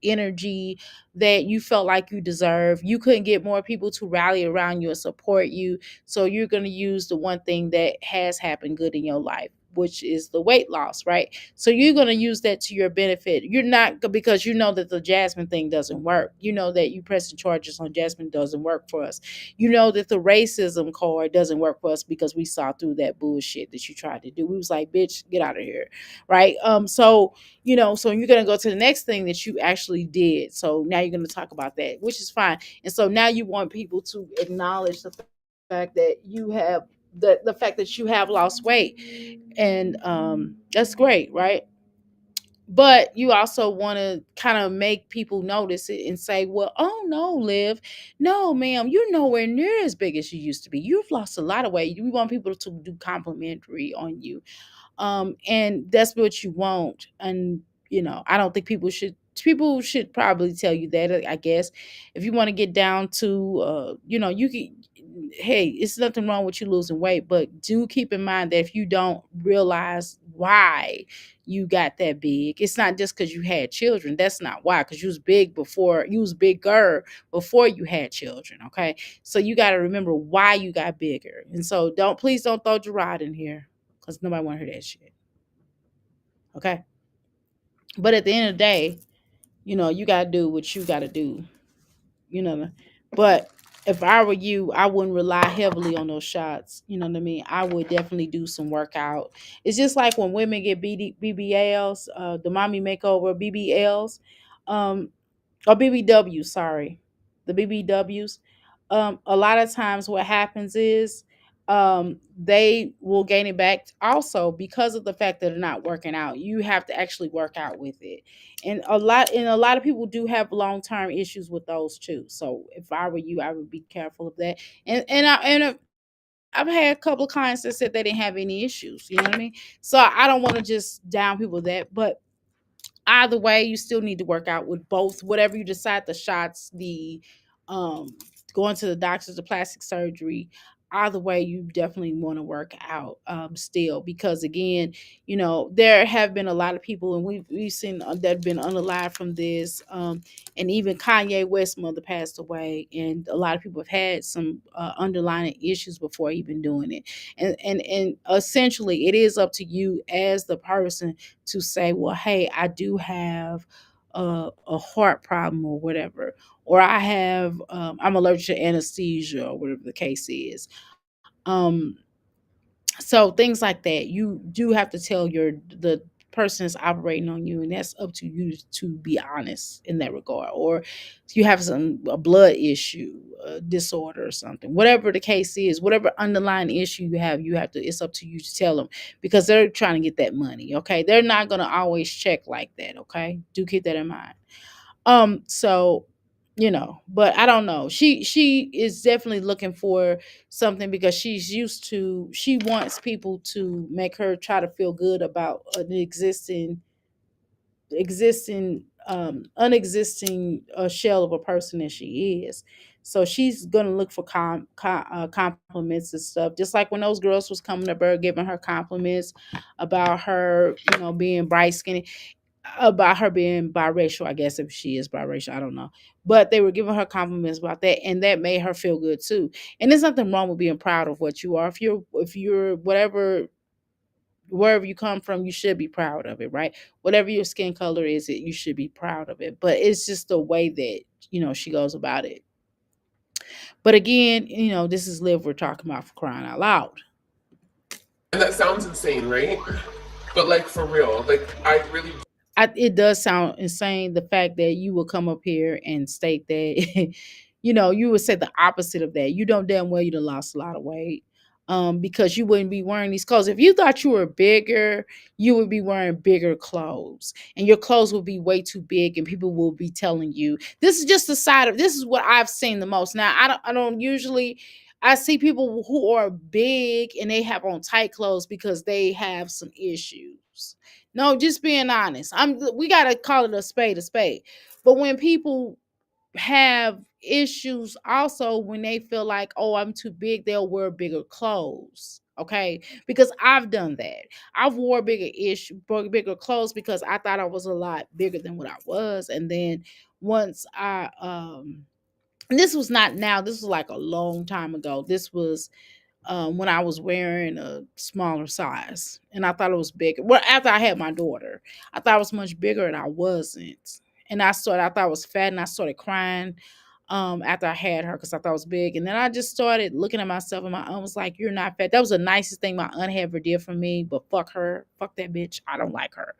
energy that you felt like you deserve. You couldn't get more people to rally around you and support you. So you're going to use the one thing that has happened good in your life, which is the weight loss, right? So you're going to use that to your benefit. You're not, because you know that the Jasmine thing doesn't work. You know that you pressing charges on Jasmine doesn't work for us. You know that the racism card doesn't work for us because we saw through that bullshit that you tried to do. We was like, bitch, get out of here, right? So so you're going to go to the next thing that you actually did. So now you're going to talk about that, which is fine. And so now you want people to acknowledge the fact that you have the fact that you have lost weight, and that's great, right? But you also want to kind of make people notice it and say, well, oh no, Liv, no ma'am, you're nowhere near as big as you used to be. You've lost a lot of weight. We want people to do complimentary on you, and that's what you want. And I don't think people should probably tell you that, I guess. If you want to get down to you can, hey, it's nothing wrong with you losing weight, but do keep in mind that if you don't realize why you got that big, it's not just because you had children. That's not why, because you was bigger before you had children. Okay, so you got to remember why you got bigger. And so please don't throw Gerard in here, because nobody want to hear that shit. Okay. But at the end of the day, you got to do what you got to do. You know. But if I were you, I wouldn't rely heavily on those shots. You know what I mean? I would definitely do some workout. It's just like when women get BBLs, the mommy makeover BBLs. Um, or BBW, sorry, the BBWs. A lot of times, what happens is they will gain it back also because of the fact that they're not working out. You have to actually work out with it, and a lot of people do have long term issues with those too. So if I were you, I would be careful of that. I've had a couple of clients that said they didn't have any issues. You know what I mean? So I don't want to just down people with that, but either way, you still need to work out with both. Whatever you decide, the shots, the um going to the doctors, the plastic surgery, either way, you definitely want to work out still, because again, there have been a lot of people, and we've seen that have been unalive from this, and even Kanye West's mother passed away, and a lot of people have had some underlying issues before even doing it. And essentially, it is up to you as the person to say, well, hey, I do have a heart problem or whatever, or I'm allergic to anesthesia or whatever the case is. So things like that, you do have to tell the person that's operating on you, and that's up to you to be honest in that regard. Or if you have a blood issue, a disorder or something, whatever the case is, whatever underlying issue you have to, it's up to you to tell them, because they're trying to get that money. Okay, they're not going to always check like that. Okay, do keep that in mind. So but I don't know, she is definitely looking for something, because she wants people to make her try to feel good about an existing unexisting shell of a person that she is. So she's gonna look for compliments and stuff, just like when those girls was coming to her giving her compliments about her being bright skinny, about her being biracial, I guess, if she is biracial, I don't know. But they were giving her compliments about that, and that made her feel good too. And there's nothing wrong with being proud of what you are. If you're whatever, wherever you come from, you should be proud of it, right? Whatever your skin color is, you should be proud of it. But it's just the way that she goes about it. But again, this is Liv we're talking about, for crying out loud. And that sounds insane, right? But like for real, like I really It does sound insane, the fact that you will come up here and state that, you would say the opposite of that. You don't damn well you done lost a lot of weight, because you wouldn't be wearing these clothes. If you thought you were bigger, you would be wearing bigger clothes, and your clothes would be way too big, and people will be telling you. This is just the side of this is what I've seen the most. Now, I don't usually. I see people who are big and they have on tight clothes because they have some issues. No, just being honest. We gotta call it a spade a spade. But when people have issues also when they feel like, oh, I'm too big, they'll wear bigger clothes. Okay, because I've done that. I've wore bigger clothes because I thought I was a lot bigger than what I was, and then once and this was not now, this was like a long time ago. This was when I was wearing a smaller size, and I thought it was bigger. Well, after I had my daughter, I thought I was much bigger, and I wasn't. And I thought I was fat, and I started crying after I had her because I thought I was big. And then I just started looking at myself, and my aunt was like, "You're not fat." That was the nicest thing my aunt ever did for me. But fuck her, fuck that bitch. I don't like her.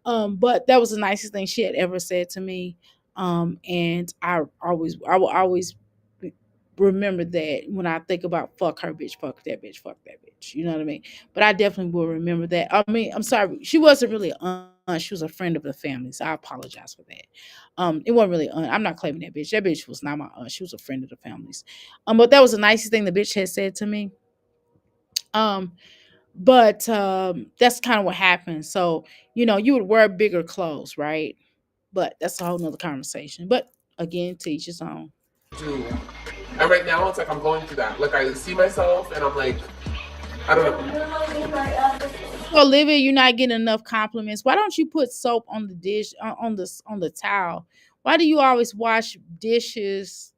But that was the nicest thing she had ever said to me. And I will always remember that when I think about fuck her bitch, fuck that bitch, fuck that bitch. You know what I mean? But I definitely will remember that. I mean, I'm sorry, she wasn't really an aunt, she was a friend of the family, so I apologize for that. It wasn't really aunt. I'm not claiming that bitch. That bitch was not my aunt. She was a friend of the family's. But that was the nicest thing the bitch had said to me. Um, but that's kind of what happened. So, you would wear bigger clothes, right? But that's a whole nother conversation. But again, to each his own. Do. And right now, it's like I'm going through that. Like I see myself, and I'm like, I don't know. So, Olivia, you're not getting enough compliments. Why don't you put soap on the dish on the towel? Why do you always wash dishes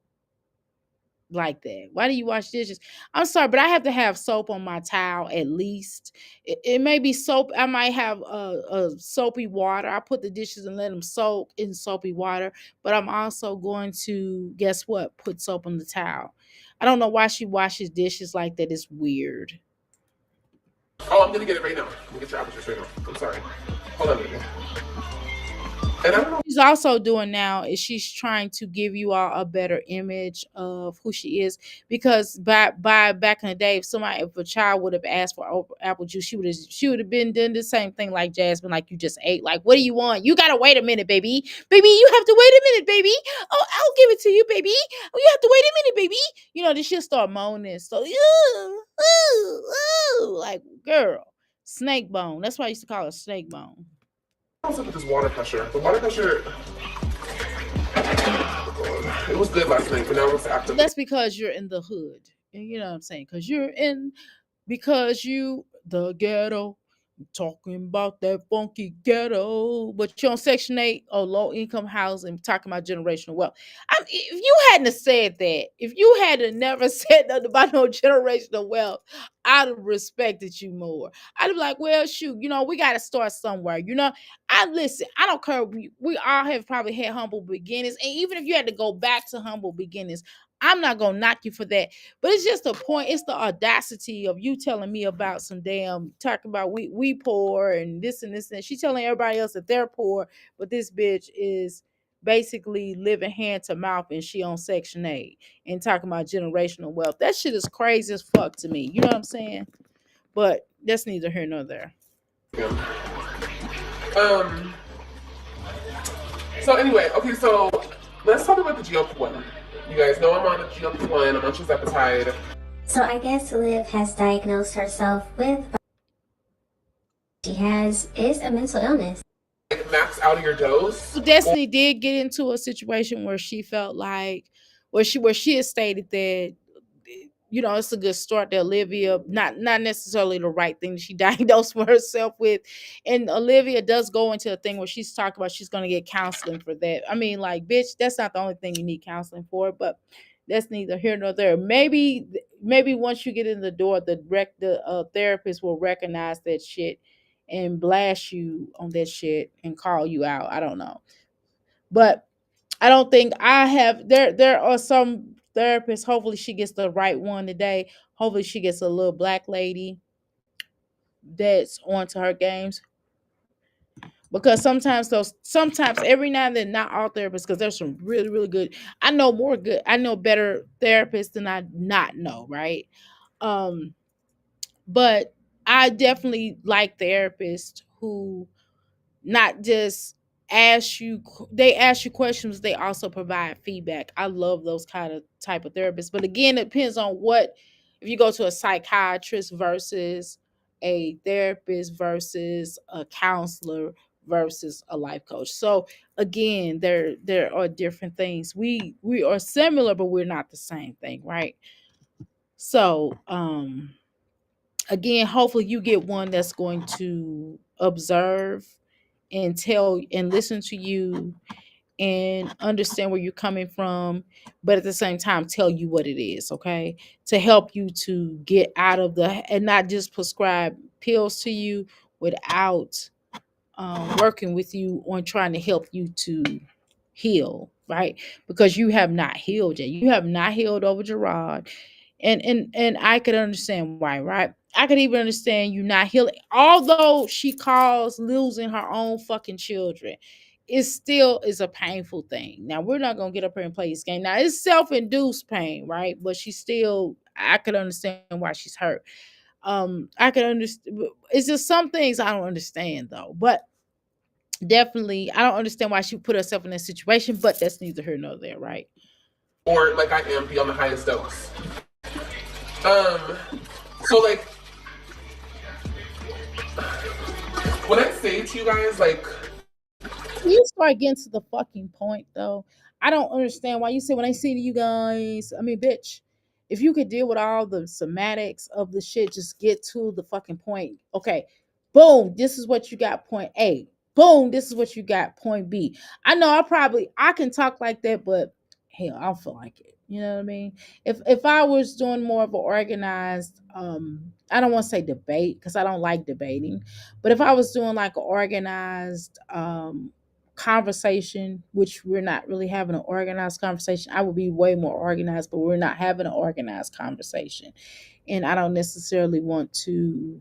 like that? Why do you wash dishes? I'm sorry, but I have to have soap on my towel at least. It may be soap. I might have a soapy water. I put the dishes and let them soak in soapy water. But I'm also going to, guess what? Put soap on the towel. I don't know why she washes dishes like that. It's weird. Oh, I'm gonna get it right now. I'm gonna get your apple juice right now. I'm sorry. Hold on a minute. And I don't know. She's also doing now is she's trying to give you all a better image of who she is, because by back in the day, if a child would have asked for apple juice, she would have been doing the same thing like Jasmine, like you just ate. Like, what do you want? You gotta wait a minute, baby. Baby, you have to wait a minute, baby. Oh, I'll give it to you, baby. Oh, you have to wait a minute, baby. Then she'll start moaning. So, like, girl, snake bone. That's why I used to call her snake bone. What's up with this water pressure? The water pressure, it was good last night, but now it's So active. that's because you're in the hood. And you know what I'm saying? Because you the ghetto. Talking about that funky ghetto, but you're on Section 8 or low income housing, talking about generational wealth. If you hadn't have said that, if you had never said nothing about no generational wealth, I'd have respected you more. I'd be like, well, shoot, we got to start somewhere. Listen, I don't care. We all have probably had humble beginnings. And even if you had to go back to humble beginnings, I'm not going to knock you for that. But it's just the point. It's the audacity of you telling me about some damn talking about we poor and this and this and she telling everybody else that they're poor, but this bitch is basically living hand to mouth and she on Section 8 and talking about generational wealth. That shit is crazy as fuck to me. You know what I'm saying? But that's neither here nor there. Um. So anyway, okay. So let's talk about the GLP-1. You guys know I'm on a GLP-1. I'm on tirzepatide. So I guess Liv has diagnosed herself with she has is a mental illness. Like max out of your dose. So Destiny did get into a situation where she felt like where she has stated that it's a good start that Olivia, not necessarily the right thing that she diagnosed for herself with. And Olivia does go into a thing where she's talking about she's going to get counseling for that. I mean, like, bitch, that's not the only thing you need counseling for, but that's neither here nor there. Maybe once you get in the door, the therapist will recognize that shit and blast you on that shit and call you out. I don't know. But I don't think I have there are some therapists. Hopefully she gets the right one today. Hopefully she gets a little black lady that's onto her games. Because sometimes every now and then, not all therapists, because there's some really, really good. I know better therapists than I not know, right? Um, but I definitely like therapists who not just they ask you questions, they also provide feedback. I love those kind of type of therapists, but again, it depends on what, if you go to a psychiatrist versus a therapist versus a counselor versus a life coach. So again, there are different things. We are similar, but we're not the same thing, right? So again, hopefully you get one that's going to observe and tell and listen to you and understand where you're coming from, but at the same time tell you what it is, okay? To help you to get out of the and not just prescribe pills to you without working with you on trying to help you to heal, right? Because you have not healed yet. You have not healed over Gerard. And I could understand why, right? I could even understand you not healing. Although she calls losing her own fucking children, it still is a painful thing. Now we're not gonna get up here and play this game. Now it's self-induced pain, right? But she still, I could understand why she's hurt. I could understand. It's just some things I don't understand though. But definitely, I don't understand why she put herself in that situation. But that's neither here nor there, right? Or like I am, be on the highest dose. So like when I say to you guys, like You start getting to the fucking point though. I don't understand why you say when I say to you guys, I mean, bitch, if you could deal with all the somatics of the shit, just get to the fucking point. Okay, boom, this is what you got, point A. Boom, this is what you got, point B. I know I can talk like that, but hell, I don't feel like it. You know what I mean? If I was doing more of an organized, I don't want to say debate because I don't like debating, but if I was doing like an organized conversation, which we're not really having an organized conversation, I would be way more organized, but we're not having an organized conversation. And I don't necessarily want to,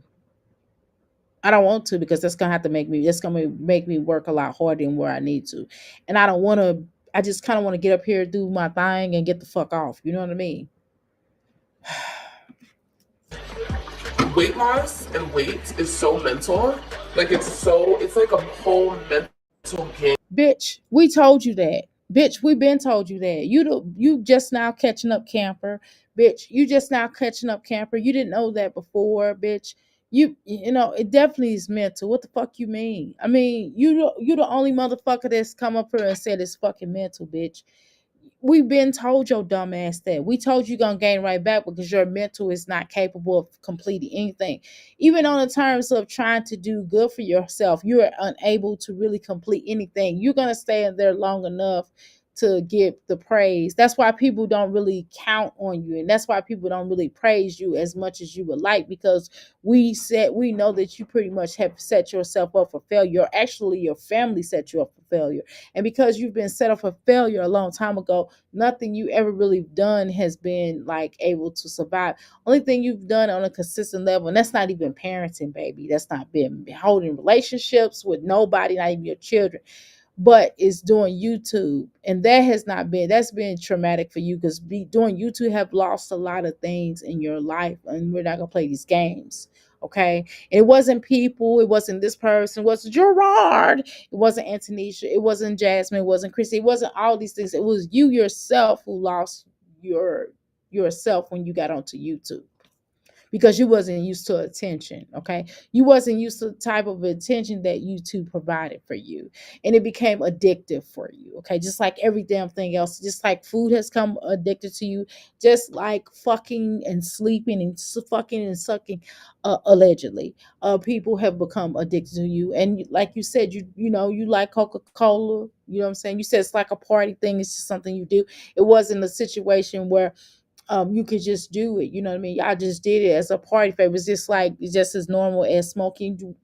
I don't want to because that's gonna have to make me, that's gonna make me work a lot harder than where I need to. And I don't wanna, I just kind of want to get up here, do my thing, and get the fuck off. You know what I mean? weight loss and weight is so mental. Like it's like a whole mental game. Bitch, we told you that. Bitch, we been told you that. You just now catching up, camper. Bitch, you just now catching up, camper. You didn't know that before, bitch. You know it definitely is mental. What the fuck you mean? I mean, you the only motherfucker that's come up here and said it's fucking mental, bitch. We've been told your dumb ass that. We told you gonna gain right back because your mental is not capable of completing anything. Even on the terms of trying to do good for yourself, you are unable to really complete anything. You're gonna stay in there long enough to get the praise. That's why people don't really count on you, and that's why people don't really praise you as much as you would like, because we know that you pretty much have set yourself up for failure. Actually, your family set you up for failure. And because you've been set up for failure a long time ago, nothing you ever really done has been like able to survive. Only thing you've done on a consistent level, and that's not even parenting, baby. That's not been holding relationships with nobody, not even your children, but it's doing YouTube. And that has not been, that's been traumatic for you because doing YouTube have lost a lot of things in your life. And we're not gonna play these games. Okay. It wasn't people, it wasn't this person, it wasn't Gerard, it wasn't Antonisha, it wasn't Jasmine, it wasn't Chrissy, it wasn't all these things. It was you yourself who lost yourself when you got onto YouTube because you wasn't used to attention. Okay, you wasn't used to the type of attention that YouTube provided for you, and it became addictive for you. Okay, just like every damn thing else, just like food has come addicted to you, just like fucking and sleeping and fucking and sucking, allegedly, people have become addicted to you. And like you said, you know you like Coca-Cola. You know what I'm saying? You said it's like a party thing. It's just something you do. It wasn't a situation where you could just do it. You know what I mean? Y'all just did it as a party favor. It's just like it's just as normal as smoking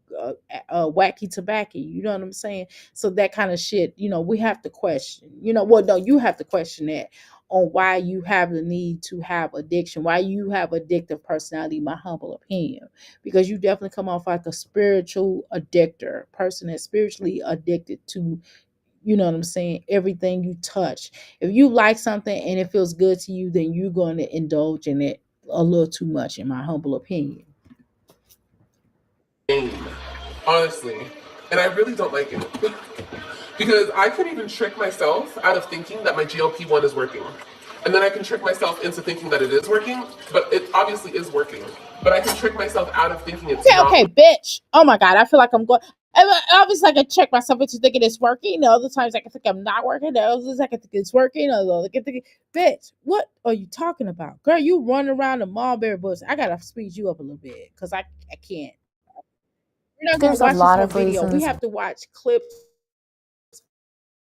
wacky tobacco. You know what I'm saying? So that kind of shit, you know, we have to question. You know, well, no, you have to question that on why you have the need to have addiction, why you have addictive personality, my humble opinion. Because you definitely come off like a spiritual addictor, person that's spiritually addicted to, you know what I'm saying, everything you touch. If you like something and it feels good to you, then you're going to indulge in it a little too much, in my humble opinion. Game, honestly, and I really don't like it because I can even trick myself out of thinking that my GLP-1 is working, and then I can trick myself into thinking that it is working, but it obviously is working. But I can trick myself out of thinking it's Okay, not. okay, bitch. Oh my God, I feel like I'm going. And obviously, I can check myself into thinking it's working. The other times, I can think I'm not working. The others, I can think it's working. The other, I can think, bitch, what are you talking about, girl? You run around the mulberry bush. I gotta speed you up a little bit because I can't. We're not gonna There's a watch this lot whole of video. We reasons have to watch clips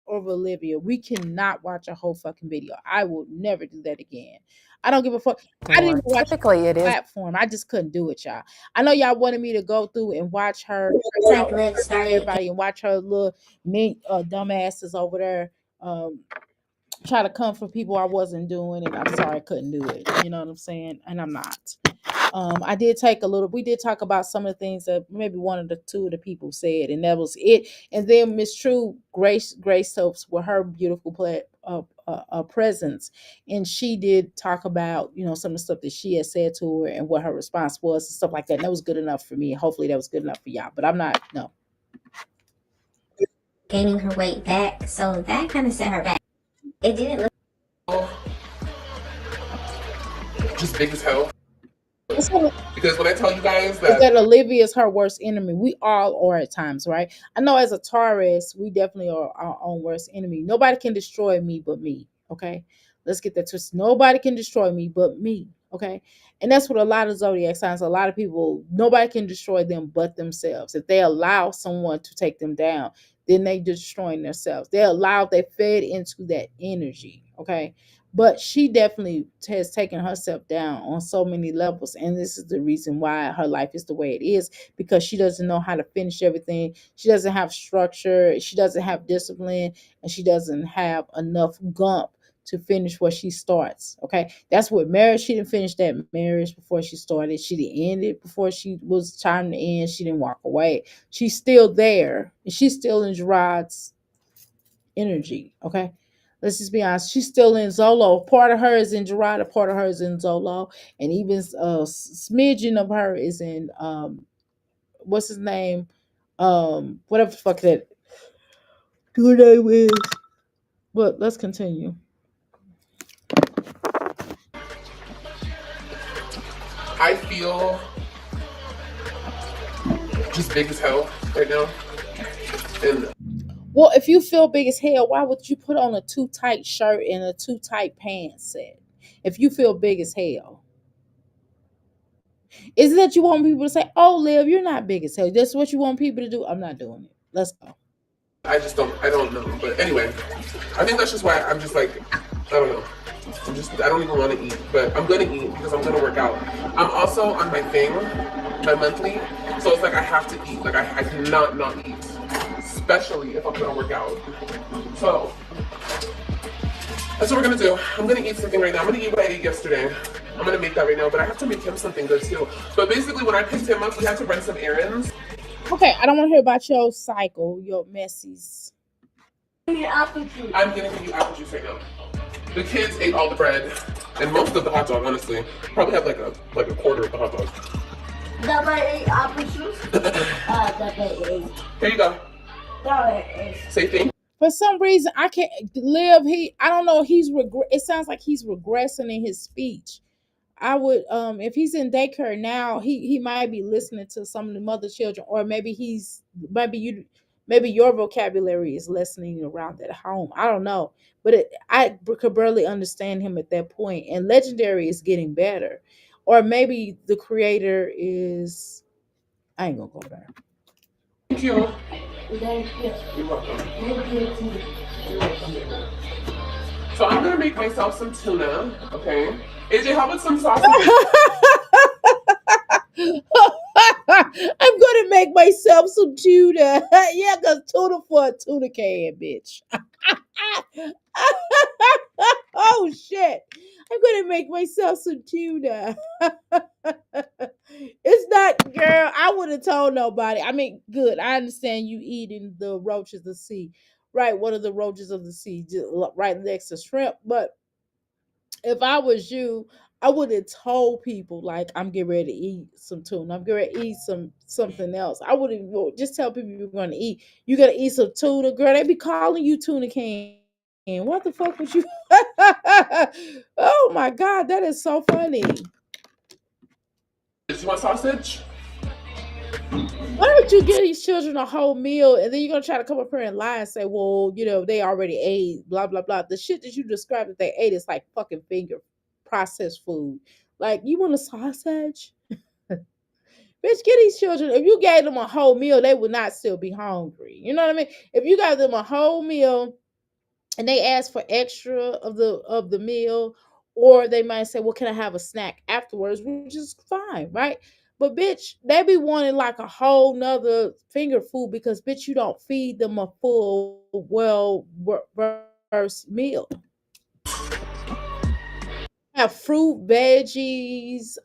of Olivia. We cannot watch a whole fucking video. I will never do that again. I don't give a fuck. I didn't for. even watch it Typically, it on is. the platform. I just couldn't do it, y'all. I know y'all wanted me to go through and watch her, It's like Liv started everybody, and watch her little mink dumbasses over there. Try to come for people I wasn't doing, and I'm sorry I couldn't do it. You know what I'm saying? And I'm not. I did take a little. We did talk about some of the things that maybe one of the two of the people said, and that was it. And then Miss True Grace Hopes with her beautiful presence, and she did talk about some of the stuff that she had said to her and what her response was and stuff like that. And that was good enough for me. Hopefully, that was good enough for y'all. But I'm not. No. gaining her weight back, so that kind of set her back. It didn't look Just big as hell. It's gonna Because when I tell you guys is that that Olivia is her worst enemy. We all are at times, right? I know as a Taurus, we definitely are our own worst enemy. Nobody can destroy me but me. Okay. Let's get that twisted. Nobody can destroy me but me. Okay. And that's what a lot of zodiac signs, a lot of people, nobody can destroy them but themselves. If they allow someone to take them down, then they destroying themselves. They fed into that energy. Okay. But she definitely has taken herself down on so many levels, and this is the reason why her life is the way it is, because she doesn't know how to finish everything. She doesn't have structure, she doesn't have discipline, and she doesn't have enough gump to finish what she starts. Okay, that's what marriage. She didn't finish that marriage before she started. She didn't end it before she was time to end. She didn't walk away. She's still there, and she's still in Gerard's energy. Okay. Let's just be honest. She's still in Zolo. Part of her is in Gerard, a part of her is in Zolo. And even a smidgen of her is in what's his name? Whatever the fuck that good name is. But let's continue. I feel just big as hell right now. And Well, if you feel big as hell, why would you put on a too tight shirt and a too tight pants set? If you feel big as hell. Is it that you want people to say, "Oh, Liv, you're not big as hell"? That's what you want people to do. I'm not doing it. Let's go. I don't know. But anyway, I think that's just why I'm just like, I don't know. I don't even want to eat, but I'm gonna eat because I'm gonna work out. I'm also on my thing, my monthly, so it's like I have to eat. Like I cannot not eat, especially if I'm gonna work out. So that's what we're gonna do. I'm gonna eat something right now. I'm gonna eat what I ate yesterday. I'm gonna make that right now, but I have to make him something good too. But basically, when I picked him up, we had to run some errands. Okay, I don't want to hear about your cycle, your messies. I'm gonna give you apple juice right now. The kids ate all the bread and most of the hot dog. Honestly, probably had like a quarter of the hot dog. Dabei ate apple juice. Dabei ate. Here you go. Dabei ate. Say thank. For some reason, I can't live. I don't know. It sounds like he's regressing in his speech. I would, if he's in daycare now, he might be listening to some of the mother children, or maybe your vocabulary is listening around at home. I don't know, but I could barely understand him at that point. And Legendary is getting better, or maybe the creator is. I ain't gonna go there. Thank you. Thank you. You're welcome. Thank you too. So I'm gonna make myself some tuna. Okay. AJ, how about some sausage? I'm gonna make myself some tuna. Yeah, cause tuna for a tuna can, bitch. Oh shit. I'm gonna make myself some tuna. It's not, girl. I would have told nobody. I mean, good. I understand you eating the roaches of the sea, right? One of the roaches of the sea, right next to shrimp. But if I was you, I would have told people like I'm getting ready to eat some tuna. I'm getting ready to eat something else. I would have just tell people you're going to eat. You got to eat some tuna, girl. They be calling you tuna can. What the fuck would you? Oh my god, that is so funny. You want sausage? Why don't you give these children a whole meal and then you're gonna try to come up here and lie and say, well, they already ate, blah blah blah. The shit that you described that they ate is like fucking finger processed food. Like, you want a sausage? Bitch, get these children. If you gave them a whole meal, they would not still be hungry. You know what I mean? If you gave them a whole meal and they ask for extra of the meal, or they might say, well, can I have a snack afterwards, which is fine, right? But bitch, they be wanting like a whole nother finger food because bitch, you don't feed them a full, well versed meal. Have fruit, veggies,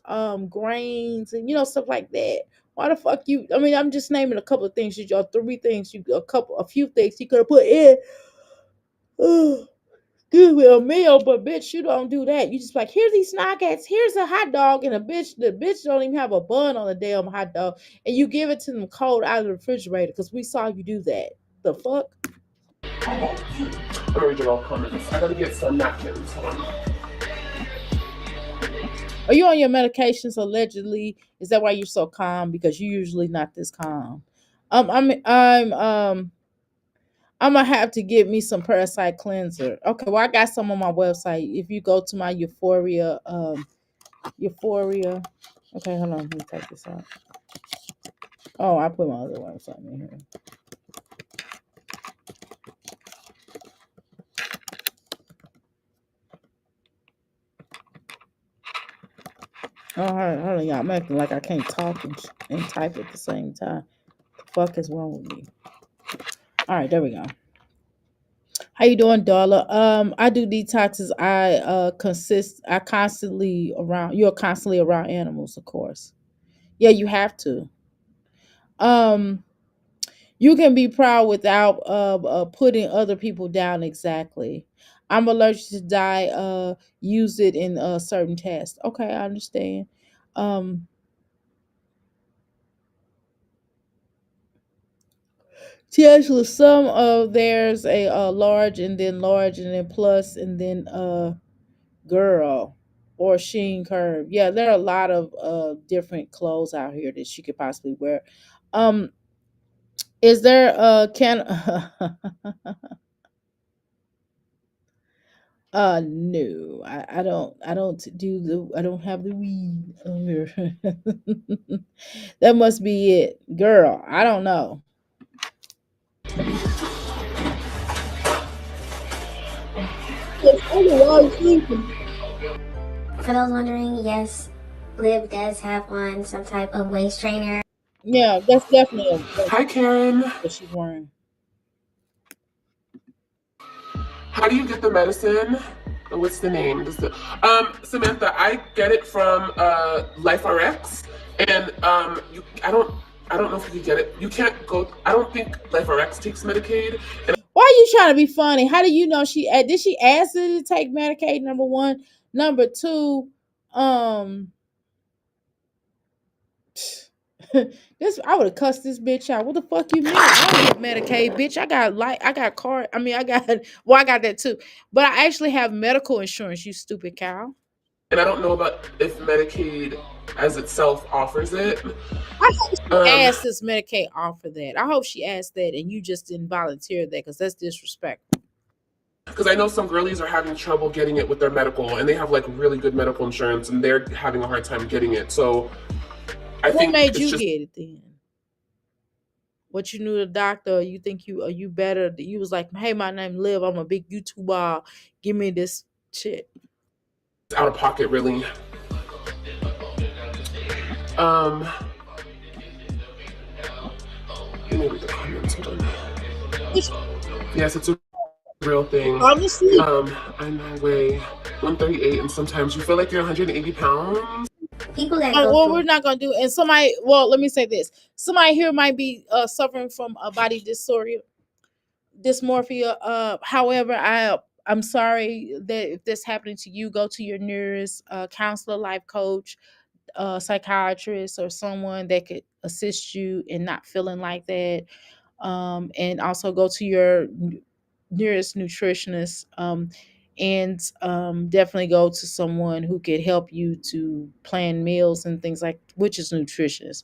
grains, and stuff like that. Why the fuck you? I mean, I'm just naming a couple of things. You, three things, a few things you could have put in. Good with a meal, but bitch, you don't do that. You just like, here's these nuggets, here's a hot dog, and the bitch don't even have a bun on the damn hot dog, and you give it to them cold out of the refrigerator because we saw you do that. The fuck? I'm gonna read your all comments. I gotta get some napkins. Hold on. Are you on your medications allegedly? Is that why you're so calm? Because you're usually not this calm. I'm gonna have to get me some parasite cleanser. Okay, well I got some on my website. If you go to my Euphoria. Okay, hold on. Let me take this out. Oh, I put my other website in here. Oh, hold on, y'all. I'm acting like I can't talk and type at the same time. The fuck is wrong with me? All right, there we go. How you doing, Darla? I do detoxes. I constantly around. You're constantly around animals, of course. Yeah, you have to. Um, you can be proud without putting other people down. Exactly. I'm allergic to dye. Use it in certain tests. Okay, I understand. Um, Actually, some of there's a large and then plus and then girl or sheen curve. Yeah, there are a lot of different clothes out here that she could possibly wear. Um, is there can no, I don't have the weed on here. That must be it, girl. I don't know. Yes, I don't know why I'm sleeping. For those wondering, yes, Liv does have on some type of waist trainer. Yeah, that's definitely a Hi, Karen. that she's wearing. How do you get the medicine? What's the name? Samantha, I get it from LifeRx, and I don't know if you can get it. You can't go. I don't think LifeRx takes Medicaid, and Why are you trying to be funny? How do you know did she ask you to take Medicaid? Number one, number two, um, this I would have cussed this bitch out. What the fuck you mean? I don't get Medicaid, bitch. I got car. I mean, I got well, I got that too, but I actually have medical insurance. You stupid cow. I don't know about if Medicaid as itself offers it. I hope she Um, asked this Medicaid offer that. I hope she asked that and you just didn't volunteer that because that's disrespectful. because I know some girlies are having trouble getting it with their medical, and they have like really good medical insurance, and they're having a hard time getting it. So I What think made it's you just get it then? What you knew the doctor? You think you better? You was like, hey, my name Liv. I'm a big YouTuber. Give me this shit. out of pocket, really. Um, let me read the comments. Hold on. Yes, it's a real thing. Honestly, I weigh 138, and sometimes you feel like you're 180 pounds. People that go well, we're through not gonna do. And somebody, well, let me say this: somebody here might be suffering from a body dysmorphia. However, I'm sorry that if this happening to you, go to your nearest counselor, life coach, psychiatrist, or someone that could assist you in not feeling like that. And also go to your nearest nutritionist. and definitely go to someone who could help you to plan meals and things like, which is nutritious.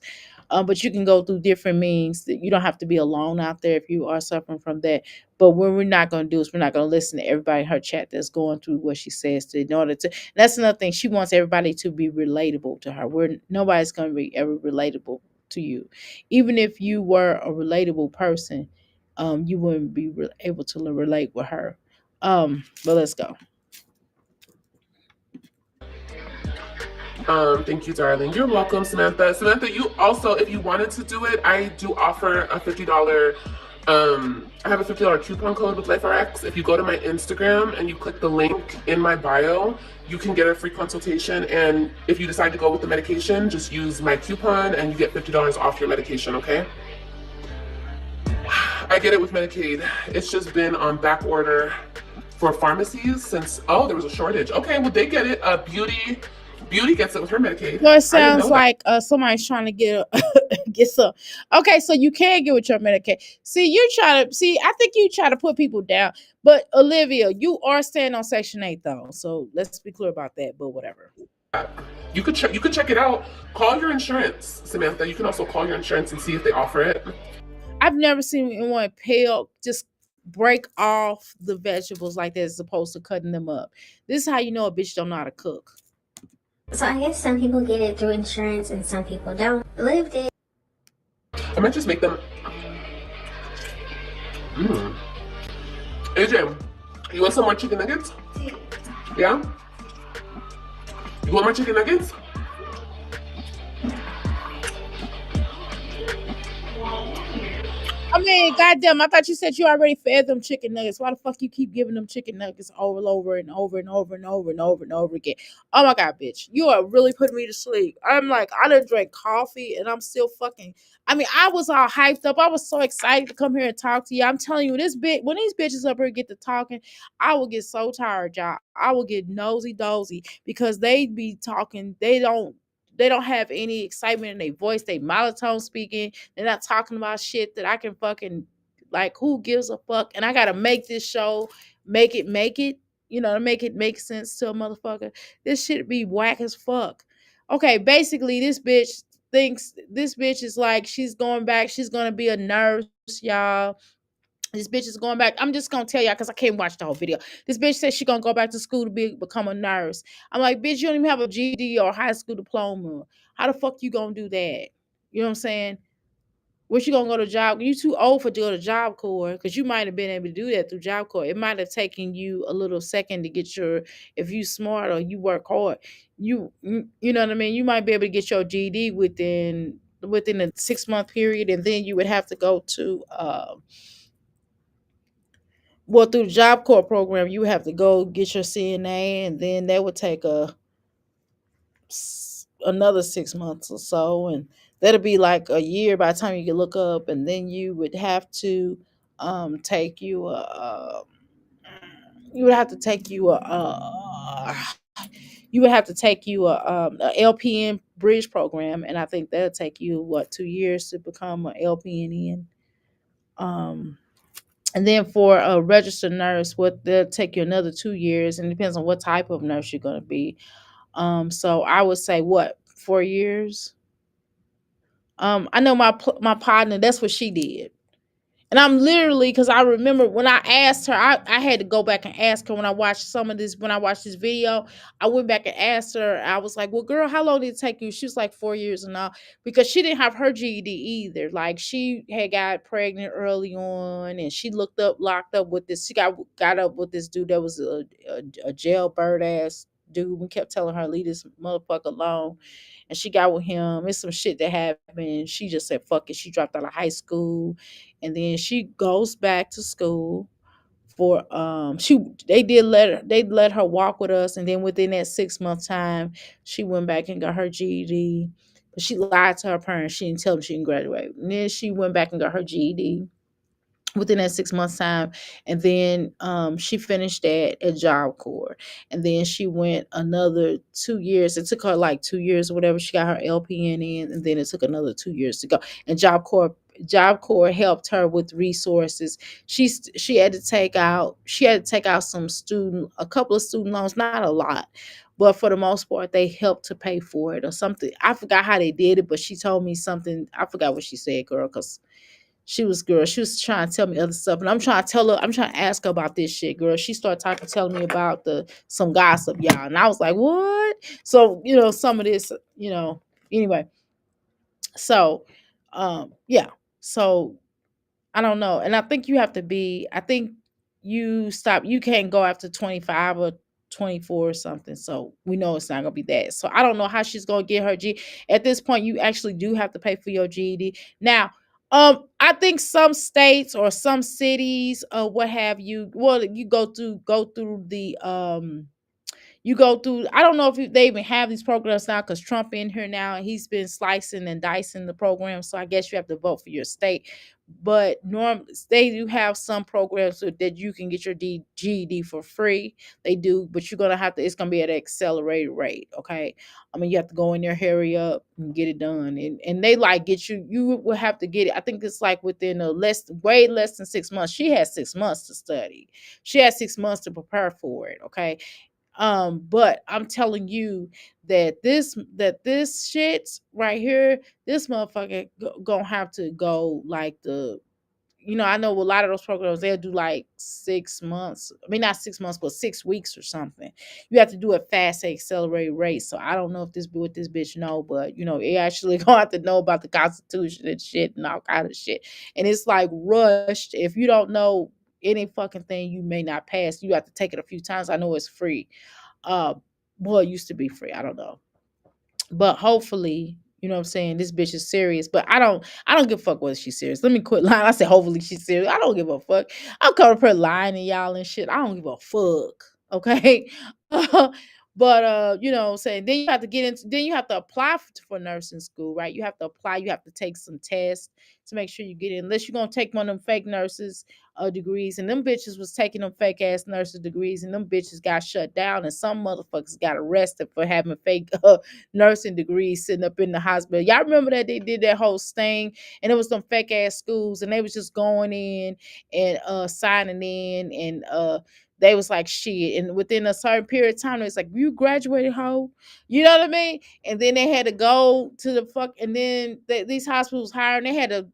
But you can go through different means. That you don't have to be alone out there if you are suffering from that. But what we're not going to do is we're not going to listen to everybody in her chat that's going through what she says to, in order to. That's another thing. She wants everybody to be relatable to her. We're nobody's going to be ever relatable to you, even if you were a relatable person. You wouldn't be able to relate with her. But let's go. Thank you, darling. You're welcome, Samantha. Samantha, you also, if you wanted to do it, I do offer a $50. I have a $50 coupon code with LifeRx. If you go to my Instagram and you click the link in my bio, you can get a free consultation. And if you decide to go with the medication, just use my coupon and you get $50 off your medication. Okay? I get it with Medicaid. It's just been on back order for pharmacies since there was a shortage. Okay, well they get it. Beauty gets it with her Medicaid. No, it I didn't sounds know that. like somebody's trying to get get some. Okay, so you can get with your Medicaid. See, you try to see. I think you try to put people down, but Olivia, you are staying on Section 8 though. So let's be clear about that. But whatever. You could check. You could check it out. Call your insurance, Samantha. You can also call your insurance and see if they offer it. I've never seen anyone peel just break off the vegetables like that as opposed to cutting them up. This is how you know a bitch don't know how to cook. So I guess some people get it through insurance and some people don't. Liv did. I might just make them. Mm. AJ, you want some more chicken nuggets? Yeah. You want more chicken nuggets? I mean, goddamn, I thought you said you already fed them chicken nuggets. Why the fuck you keep giving them chicken nuggets over and over and over and over and over and over and over again? Oh my god, bitch. You are really putting me to sleep. I'm like, I done drank coffee and I'm still fucking. I mean, I was all hyped up. I was so excited to come here and talk to you. I'm telling you, this bit when these bitches up here get to talking, I will get so tired, y'all. I will get nosy dozy because they be talking, they don't have any excitement in their voice. They monotone speaking. They're not talking about shit that I can fucking like. Who gives a fuck? And I gotta make this show, make it. You know, to make it make sense to a motherfucker. This shit be whack as fuck. Okay, basically, this bitch thinks this bitch is like she's going back. She's gonna be a nurse, y'all. This bitch is going back. I'm just gonna tell y'all because I can't watch the whole video. This bitch says she gonna go back to school to become a nurse. I'm like, bitch, you don't even have a GED or high school diploma. How the fuck you gonna do that? You know what I'm saying? What you gonna go to job? You too old for to go to Job Corps because you might have been able to do that through Job Corps. It might have taken you a little second to get your. If you smart or you work hard, you know what I mean. You might be able to get your GED within a 6 month period, and then you would have to go to well, through the Job Corps program, you have to go get your CNA, and then that would take another 6 months or so, and that'll be like a year by the time you can look up, and then you would have to take you you would have to take you you would have to take you a LPN bridge program, and I think that'll take you 2 years to become a LPN. And then for a registered nurse, what they'll take you another 2 years, and it depends on what type of nurse you're gonna be. So I would say 4 years. I know my partner. That's what she did. And I'm literally because I remember when I asked her, I had to go back and ask her when I watched when I watched this video, I went back and asked her, I was like, well, girl, how long did it take you? She was like 4 years and all, because she didn't have her GED either. Like she had got pregnant early on and she locked up with this, she got up with this dude that was a jailbird ass dude. We kept telling her, leave this motherfucker alone. And she got with him. It's some shit that happened. She just said, fuck it. She dropped out of high school and then she goes back to school for they let her walk with us, and then within that 6 month time she went back and got her GED, but she lied to her parents. She didn't tell them she didn't graduate, and then she went back and got her GED within that 6 months time, and then she finished that at Job Corps, and then she went another 2 years. It took her like 2 years or whatever. She got her LPN in, and then it took another 2 years to go. And Job Corps Job Corps helped her with resources. She had to take out a couple of student loans, not a lot, but for the most part they helped to pay for it or something. I forgot how they did it, but she told me something. I forgot what she said, girl, because she was trying to tell me other stuff, and I'm trying to ask her about this shit, girl. She started telling me about the some gossip, y'all, and I was like, what? So some of this, anyway. So, yeah. So I don't know. And I think you can't go after 25 or 24 or something. So we know it's not gonna be that. So I don't know how she's gonna get her G. At this point, you actually do have to pay for your GED. Now, I think some states or some cities or what have you, well, you go through the you go through. I don't know if they even have these programs now because Trump in here now and he's been slicing and dicing the program. So I guess you have to vote for your state. But they do have some programs that you can get your GED for free. They do, but you're gonna have to. It's gonna be at an accelerated rate. Okay, I mean you have to go in there, hurry up, and get it done. And they like get you. You will have to get it. I think it's like within way less than 6 months. She has 6 months to study. She has 6 months to prepare for it. Okay, but I'm telling you that this shit right here, this motherfucker gonna have to go like I know a lot of those programs they'll do like 6 months. I mean not 6 months, but 6 weeks or something. You have to do it fast at accelerated rate. So I don't know if this bitch know, but it actually gonna have to know about the Constitution and shit and all kind of shit. And it's like rushed. If you don't know any fucking thing, you may not pass. You have to take it a few times. I know it's free. uh well, it used to be free. I don't know. But hopefully, what I'm saying, this bitch is serious. But I don't give a fuck whether she's serious. Let me quit lying. I said hopefully she's serious. I don't give a fuck. I'm coming up here lying to y'all and shit. I don't give a fuck. Okay. But what I'm saying, then you have to apply for nursing school, right? You have to apply, you have to take some tests to make sure you get in, unless you're gonna take one of them fake nurses degrees. And them bitches was taking them fake ass nurses degrees, and them bitches got shut down, and some motherfuckers got arrested for having fake nursing degrees sitting up in the hospital. Y'all remember that they did that whole sting, and it was some fake ass schools, and they was just going in and signing in, and they was like shit. And within a certain period of time, it's like, you graduated, hoe. You know what I mean? And then they had to go to the fuck, and then these hospitals hiring, they had to.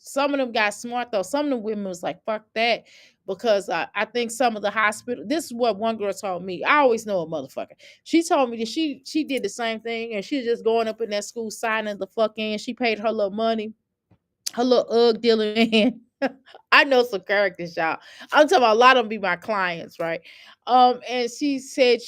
Some of them got smart though. Some of the women was like, fuck that. Because I think some of the hospital, this is what one girl told me. I always know a motherfucker. She told me that she did the same thing, and she was just going up in that school signing the fuck in. She paid her little money, her little dealing man. I know some characters, y'all. I'm talking about a lot of them be my clients, right? And she said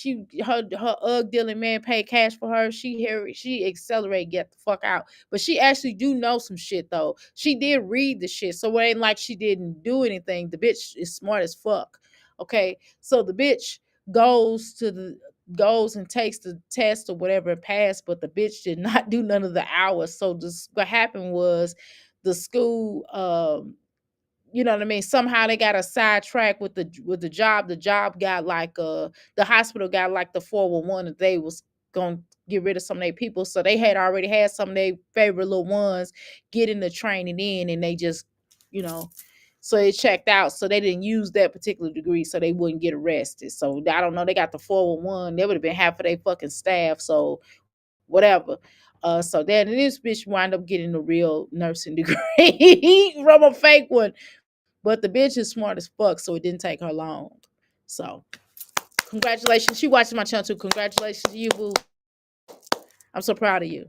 her dealing man paid cash for her. She accelerate, get the fuck out. But she actually do know some shit though. She did read the shit, so it ain't like she didn't do anything. The bitch is smart as fuck. Okay, so the bitch goes and takes the test or whatever and passed, but the bitch did not do none of the hours. So what happened was the school you know what I mean? Somehow they got a sidetrack with the job. The job got like the hospital got like the 411 that they was gonna get rid of some of their people. So they had already had some of their favorite little ones getting the training in, and they just, you know, so they checked out. So they didn't use that particular degree so they wouldn't get arrested. So I don't know, they got the 411. They would have been half of their fucking staff. So whatever. So then this bitch wind up getting a real nursing degree from a fake one. But the bitch is smart as fuck, so it didn't take her long. So, congratulations. She watches my channel too. Congratulations to you, boo. I'm so proud of you.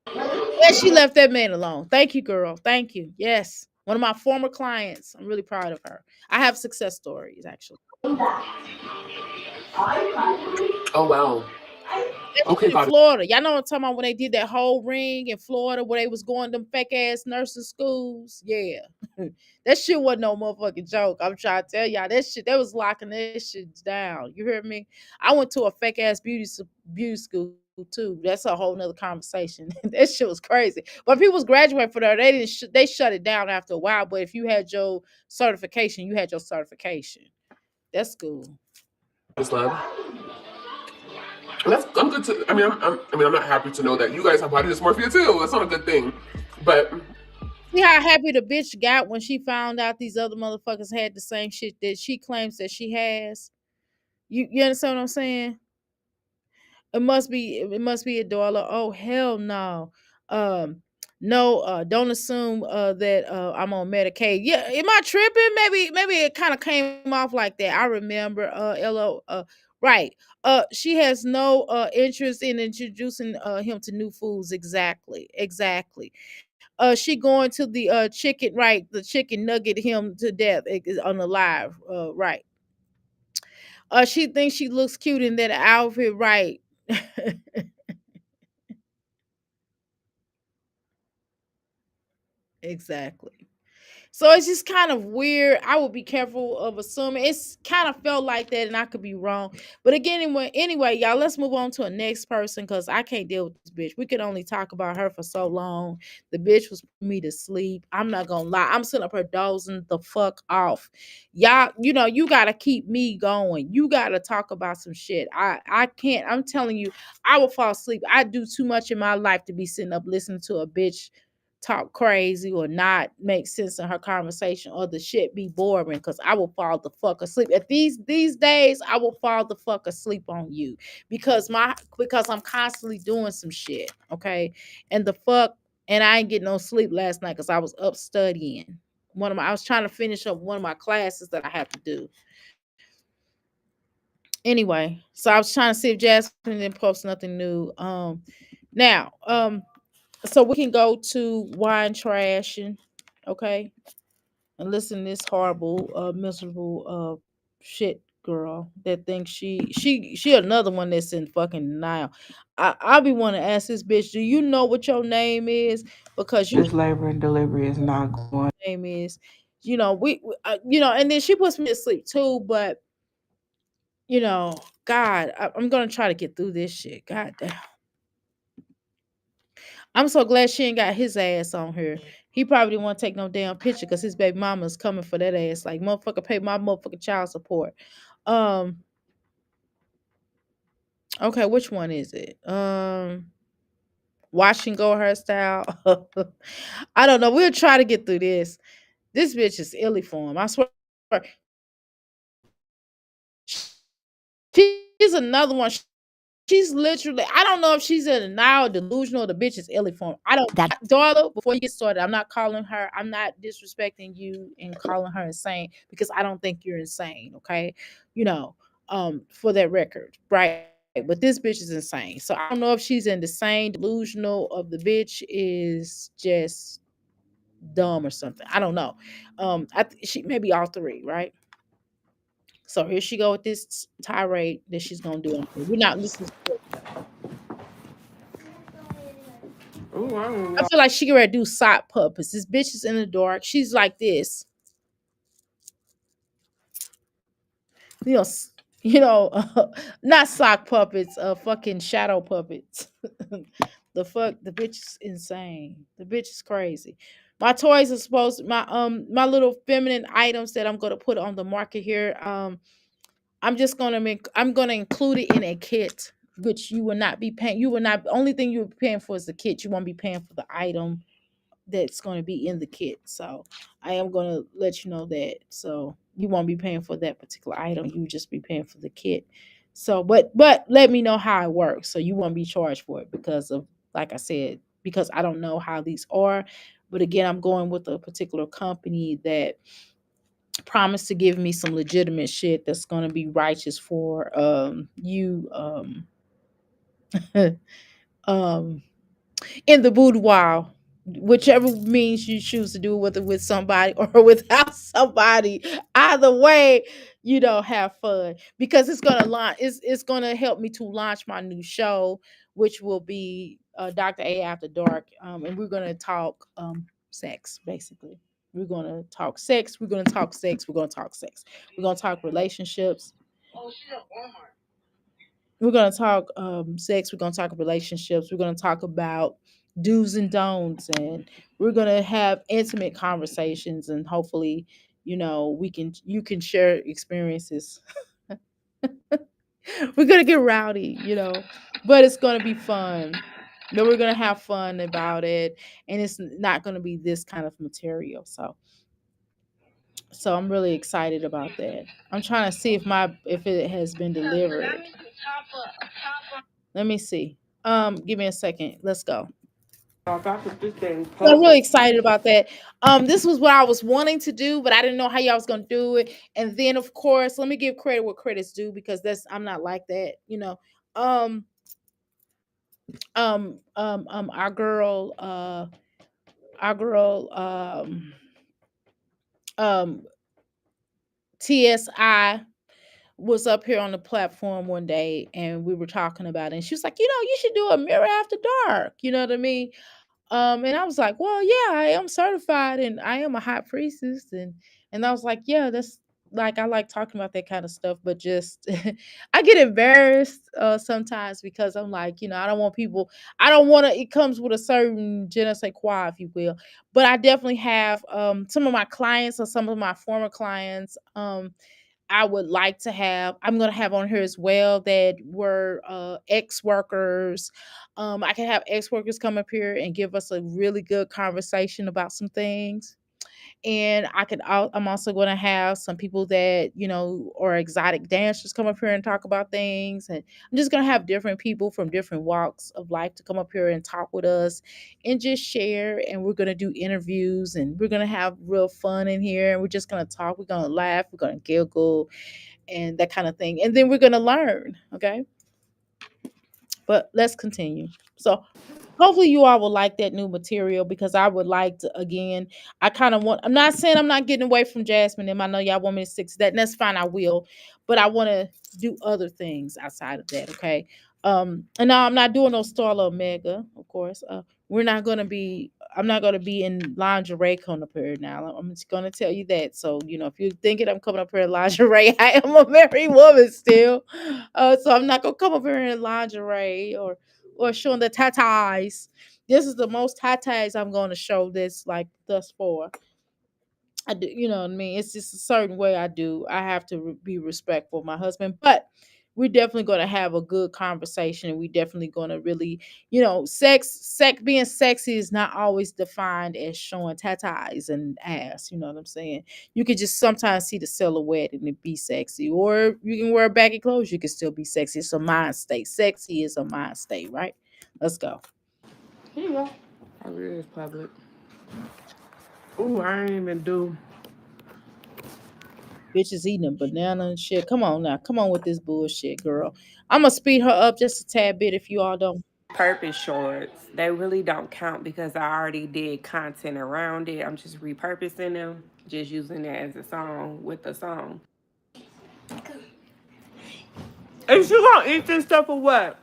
And she left that man alone. Thank you, girl. Thank you. Yes. One of my former clients. I'm really proud of her. I have success stories, actually. Oh wow. Okay, In got it. Florida. Y'all know what I'm talking about when they did that whole ring in Florida where they was going to them fake ass nursing schools? Yeah. That shit wasn't no motherfucking joke. I'm trying to tell y'all that shit, they was locking that shit down. You hear me? I went to a fake ass beauty school too. That's a whole nother conversation. That shit was crazy. But people was graduating for that. They didn't they shut it down after a while. But if you had your certification, you had your certification. That's cool. This lab. I'm good to. I mean, I'm not happy to know that you guys have body dysmorphia too. That's not a good thing, but See how happy the bitch got when she found out these other motherfuckers had the same shit that she claims that she has. You understand what I'm saying? It must be a dollar. Oh hell no. Um no, don't assume that I'm on Medicaid. Yeah, am I tripping? Maybe it kind of came off like that. I remember LO right. She has no interest in introducing him to new foods. Exactly. Exactly. She going to the chicken, right, the chicken nugget him to death on the live, right. She thinks she looks cute in that outfit, right. Exactly. So it's just kind of weird. I would be careful of assuming. It's kind of felt like that, and I could be wrong. But again, anyway, y'all, let's move on to a next person because I can't deal with this bitch. We could only talk about her for so long. The bitch was putting me to sleep. I'm not gonna lie. I'm sitting up her dozing the fuck off. Y'all, you gotta keep me going. You gotta talk about some shit. I can't. I'm telling you, I will fall asleep. I do too much in my life to be sitting up listening to a bitch talk crazy or not make sense in her conversation or the shit be boring because I will fall the fuck asleep. At these days, I will fall the fuck asleep on you because I'm constantly doing some shit. Okay. And the fuck and I ain't getting no sleep last night because I was up studying. I was trying to finish up one of my classes that I have to do. Anyway, so I was trying to see if Jasmine didn't post nothing new. Now, so we can go to wine trashing, okay, and listen to this horrible, miserable, shit girl that thinks she another one that's in fucking denial. I be want to ask this bitch, do you know what your name is? Because you This labor and delivery is not going. name is, and then she puts me to sleep too. But God, I'm gonna try to get through this shit. God damn. I'm so glad she ain't got his ass on here. He probably didn't want to take no damn picture because his baby mama's coming for that ass. Like, motherfucker, pay my motherfucking child support. Um, okay, which one is it? Wash and go hairstyle. I don't know. We'll try to get through this. This bitch is illy form. I swear. She's another one. She's literally, I don't know if she's in denial, delusional, the bitch is illy form. I don't that daughter, before you get started, I'm not calling her, I'm not disrespecting you and calling her insane because I don't think you're insane, okay? You know, for that record, right? But this bitch is insane. So I don't know if she's in the same delusional of the bitch is just dumb or something. I don't know. She maybe all three, right? So here she go with this tirade that she's gonna do. We're not listening. Oh, I don't I know. feel like she ready to do sock puppets. This bitch is in the dark. She's like this, you know, not sock puppets, fucking shadow puppets. The fuck, the bitch is insane. The bitch is crazy. My toys are supposed my little feminine items that I'm gonna put on the market here. I'm gonna include it in a kit, which you will not be paying. You will not only thing you're paying for is the kit. You won't be paying for the item that's going to be in the kit. So I am going to let you know that. So you won't be paying for that particular item. You just be paying for the kit. So, but let me know how it works. So you won't be charged for it because of, like I said, because I don't know how these are. But again, I'm going with a particular company that promised to give me some legitimate shit that's going to be righteous for you um in the boudoir, whichever means you choose to do, whether with somebody or without somebody. Either way, have fun because it's gonna help me to launch my new show, which will be Dr. A After Dark. And we're gonna talk sex, basically. We're gonna talk sex, we're gonna talk sex, we're gonna talk sex, we're gonna talk relationships, we're gonna talk sex. We're gonna talk relationships. We're gonna talk about do's and don'ts, and we're gonna have intimate conversations. And hopefully, you can share experiences. We're gonna get rowdy, but it's gonna be fun. That we're gonna have fun about it, and it's not gonna be this kind of material. So I'm really excited about that. I'm trying to see if it has been delivered. Let me see. Give me a second. Let's go. If I put this thing So I'm public, really excited about that. This was what I was wanting to do, but I didn't know how y'all was gonna do it. And then, of course, let me give credit where credit's due because I'm not like that, you know. Um, our girl, um, TSI was up here on the platform one day, and we were talking about it. And she was like, you should do a mirror after dark. You know what I mean? And I was like, well, yeah, I am certified and I am a high priestess. And I was like, yeah, that's like I like talking about that kind of stuff, but just I get embarrassed sometimes because I'm like, I don't want people, I don't want to, it comes with a certain je ne sais quoi, if you will. But I definitely have some of my clients or some of my former clients. I would like to have, I'm going to have on here as well that were ex workers. I can have ex workers come up here and give us a really good conversation about some things. And I'm also going to have some people that, are exotic dancers come up here and talk about things. And I'm just going to have different people from different walks of life to come up here and talk with us and just share. And we're going to do interviews and we're going to have real fun in here. And we're just going to talk. We're going to laugh. We're going to giggle and that kind of thing. And then we're going to learn. Okay. But let's continue. So hopefully you all will like that new material because I would like to again. I'm not saying I'm not getting away from Jasmine and I know y'all want me to stick to that, and that's fine, I will. But I want to do other things outside of that, okay? And now I'm not doing no Starla Omega, of course. We're not gonna be I'm not gonna be in lingerie coming up here now. I'm just gonna tell you that. So, if you're thinking I'm coming up here in lingerie, I am a married woman still. So I'm not gonna come up here in lingerie or showing the tatas. This is the most tatas I'm going to show this like thus far. I do, you know what I mean? It's just a certain way I do. I have to be respectful of my husband, but we're definitely going to have a good conversation. And we definitely going to really, sex being sexy is not always defined as showing tatas and ass. You know what I'm saying? You can just sometimes see the silhouette and it be sexy, or you can wear baggy clothes. You can still be sexy. It's a mind state. Sexy is a mind state, right? Let's go. here you go. Oh, it is public. Ooh, I ain't even do Bitches eating a banana and shit. Come on now. Come on with this bullshit, girl. I'm gonna speed her up just a tad bit if you all don't. purpose shorts. They really don't count because I already did content around it. I'm just repurposing them, just using it as a song with the song. Is you gonna eat this stuff or what?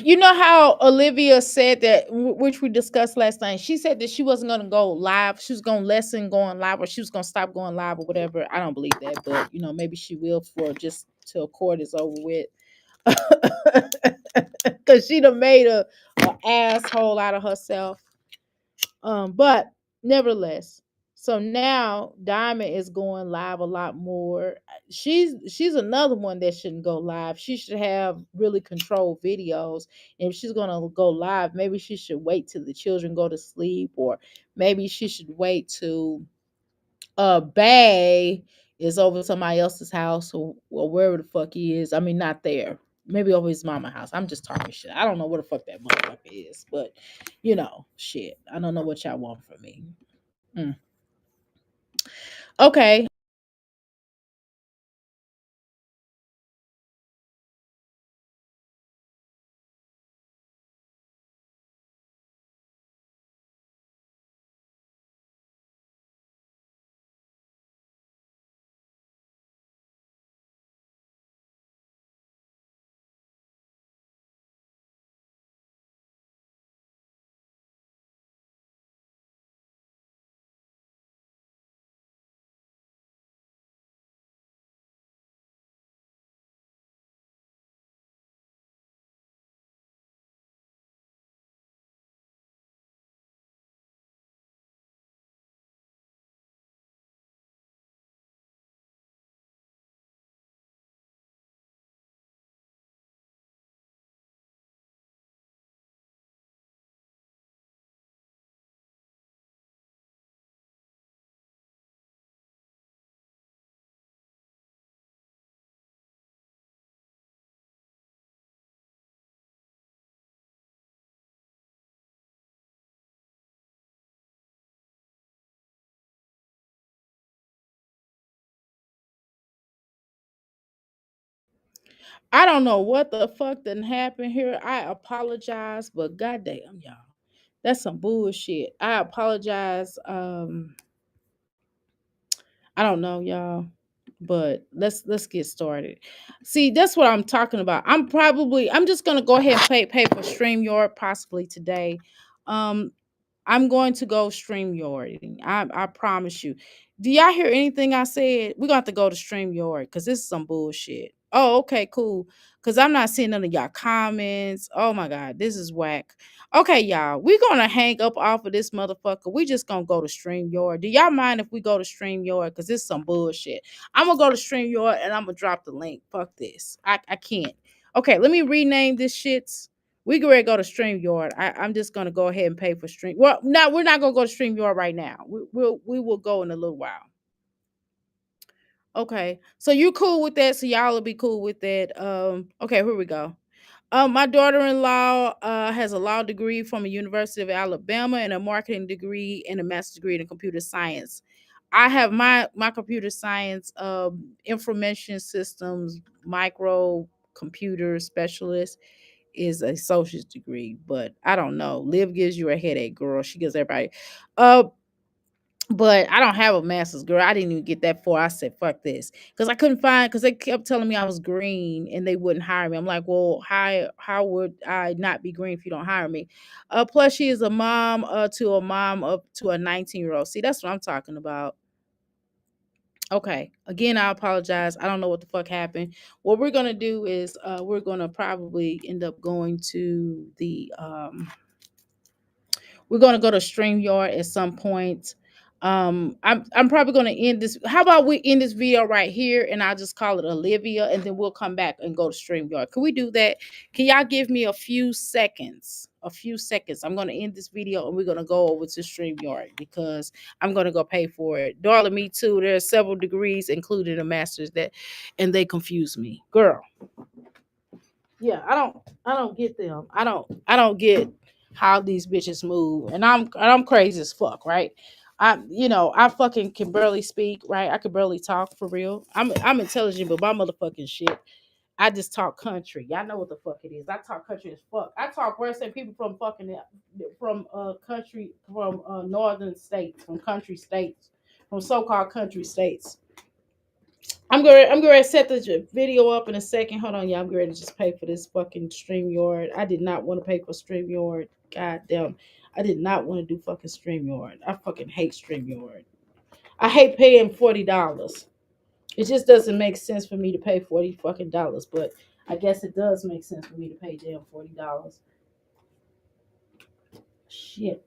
You know how Olivia said that, which we discussed last night. She said that she wasn't gonna go live. She was gonna lessen going live, or she was gonna stop going live, or whatever. I don't believe that, but maybe she will for just till court is over with. Because she done made a asshole out of herself. But nevertheless, so now Diamond is going live a lot more. She's another one that shouldn't go live. She should have really controlled videos. And if she's gonna go live, maybe she should wait till the children go to sleep, or maybe she should wait till Bay is over somebody else's house, or wherever the fuck he is. I mean, not there. Maybe over his mama house. I'm just talking shit. I don't know where the fuck that motherfucker is, but shit. I don't know what y'all want from me. Mm. Okay. I don't know what the fuck didn't happen here. I apologize, but goddamn, y'all, that's some bullshit. I apologize. I don't know, y'all, but let's get started. See, that's what I'm talking about. I'm just gonna go ahead and pay for StreamYard possibly today. Um, I'm going to go StreamYard. I promise you. Do y'all hear anything I said? We're gonna have to go to StreamYard because this is some bullshit. Oh, okay, cool. Cause I'm not seeing none of y'all comments. Oh my god, this is whack. Okay, y'all, we're gonna hang up off of this motherfucker. We just gonna go to StreamYard. Do y'all mind if we go to StreamYard? Cause this is some bullshit. I'm gonna go to StreamYard and I'm gonna drop the link. Fuck this. I can't. Okay, let me rename this shits. We can ready to go to StreamYard. I'm just gonna go ahead and pay for Stream. Well, no, we're not gonna go to StreamYard right now. We will go in a little while. Okay, so you cool with that? So y'all will be cool with that. Okay, here we go. My daughter-in-law has a law degree from the University of Alabama and a marketing degree and a master's degree in computer science. I have my computer science information systems micro computer specialist is a associate's degree, but I don't know. Liv gives you a headache, girl. She gives everybody. Uh, but I don't have a master's, girl. I didn't even get that far. I said, fuck this. Because I couldn't find, because they kept telling me I was green and they wouldn't hire me. I'm like, well, how would I not be green if you don't hire me? Plus, she is a mom to a mom up to a 19-year-old. See, that's what I'm talking about. Okay. Again, I apologize. I don't know what the fuck happened. What we're gonna do is we're gonna probably end up going to the we're gonna go to StreamYard at some point. I'm probably gonna end this. How about we end this video right here and I'll just call it Olivia and then we'll come back and go to StreamYard. Can we do that? Can y'all give me a few seconds? A few seconds. I'm gonna end this video and we're gonna go over to StreamYard because I'm gonna go pay for it. Darling, me too. There's several degrees, including a master's, that and they confuse me. Girl. Yeah, I don't get them. I don't get how these bitches move. And I'm crazy as fuck, right? I fucking can barely speak, right? I can barely talk for real. I'm intelligent, but my motherfucking shit. I just talk country. Y'all know what the fuck it is. I talk country as fuck. I talk worse than people from fucking from country from northern states, from country states, from so-called country states. I'm going to set the video up in a second. Hold on, y'all. I'm going to just pay for this fucking StreamYard. I did not want to pay for StreamYard. God damn. I did not want to do fucking StreamYard. I fucking hate StreamYard. I hate paying $40. It just doesn't make sense for me to pay 40 fucking dollars, but I guess it does make sense for me to pay damn $40. Shit.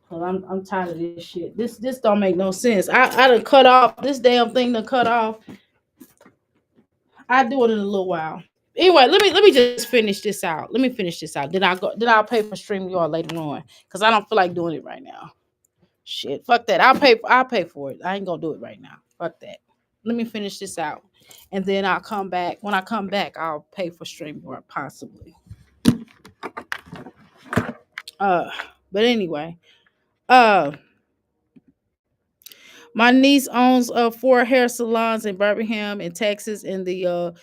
Well, I'm tired of this shit. This don't make no sense. I done cut off this damn thing done cut off. I do it in a little while. Anyway, let me just finish this out. Let me finish this out. Then I'll go. Then I'll pay for StreamYard later on because I don't feel like doing it right now. Shit, fuck that. I'll pay for it. I ain't gonna do it right now. Fuck that. Let me finish this out, and then I'll come back. When I come back, I'll pay for StreamYard possibly. Uh, but anyway, uh, my niece owns four hair salons in Birmingham in Texas, in the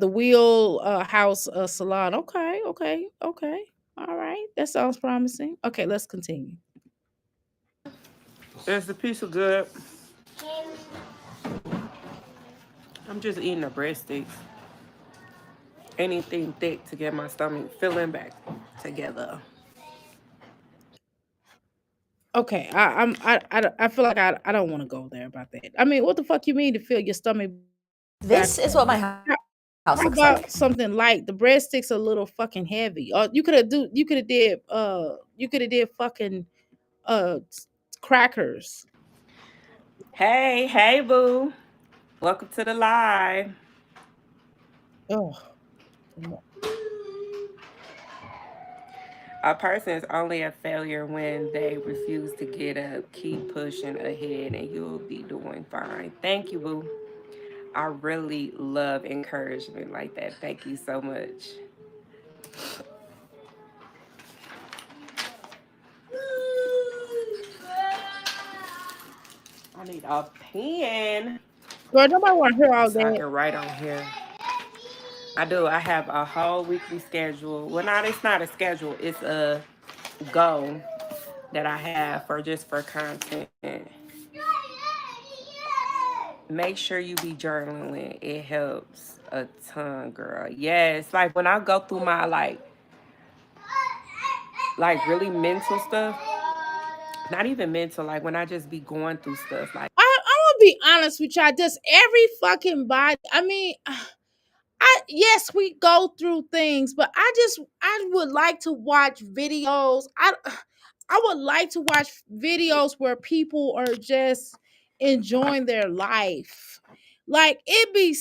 wheel house salon. Okay, okay, okay. All right. That sounds promising. Okay, let's continue. It's a piece of good. I'm just eating the breadsticks. Anything thick to get my stomach filling back together. Okay, I feel like I don't want to go there about that. I mean, what the fuck you mean to fill your stomach back? This is what my How house how looks about like. something light? The breadsticks are a little fucking heavy. Or you could have did fucking uh crackers. Hey, hey, boo. Welcome to the live. Oh, A person is only a failure when they refuse to get up. Keep pushing ahead and you'll be doing fine. Thank you, boo. I really love encouragement like that. Thank you so much. I need a pen. Girl, nobody want to hear all So I that. can write on here. I do. I have a whole weekly schedule. Well, not it's not a schedule. It's a goal that I have for just for content. Make sure you be journaling. It helps a ton, girl. Yes, like when I go through my like really mental stuff, not even mental, like when I just be going through stuff, like I'm gonna be honest with y'all. Just every fucking body. I mean, yes, we go through things, but I would like to watch videos. I would like to watch videos where people are just enjoying their life. Like it'd be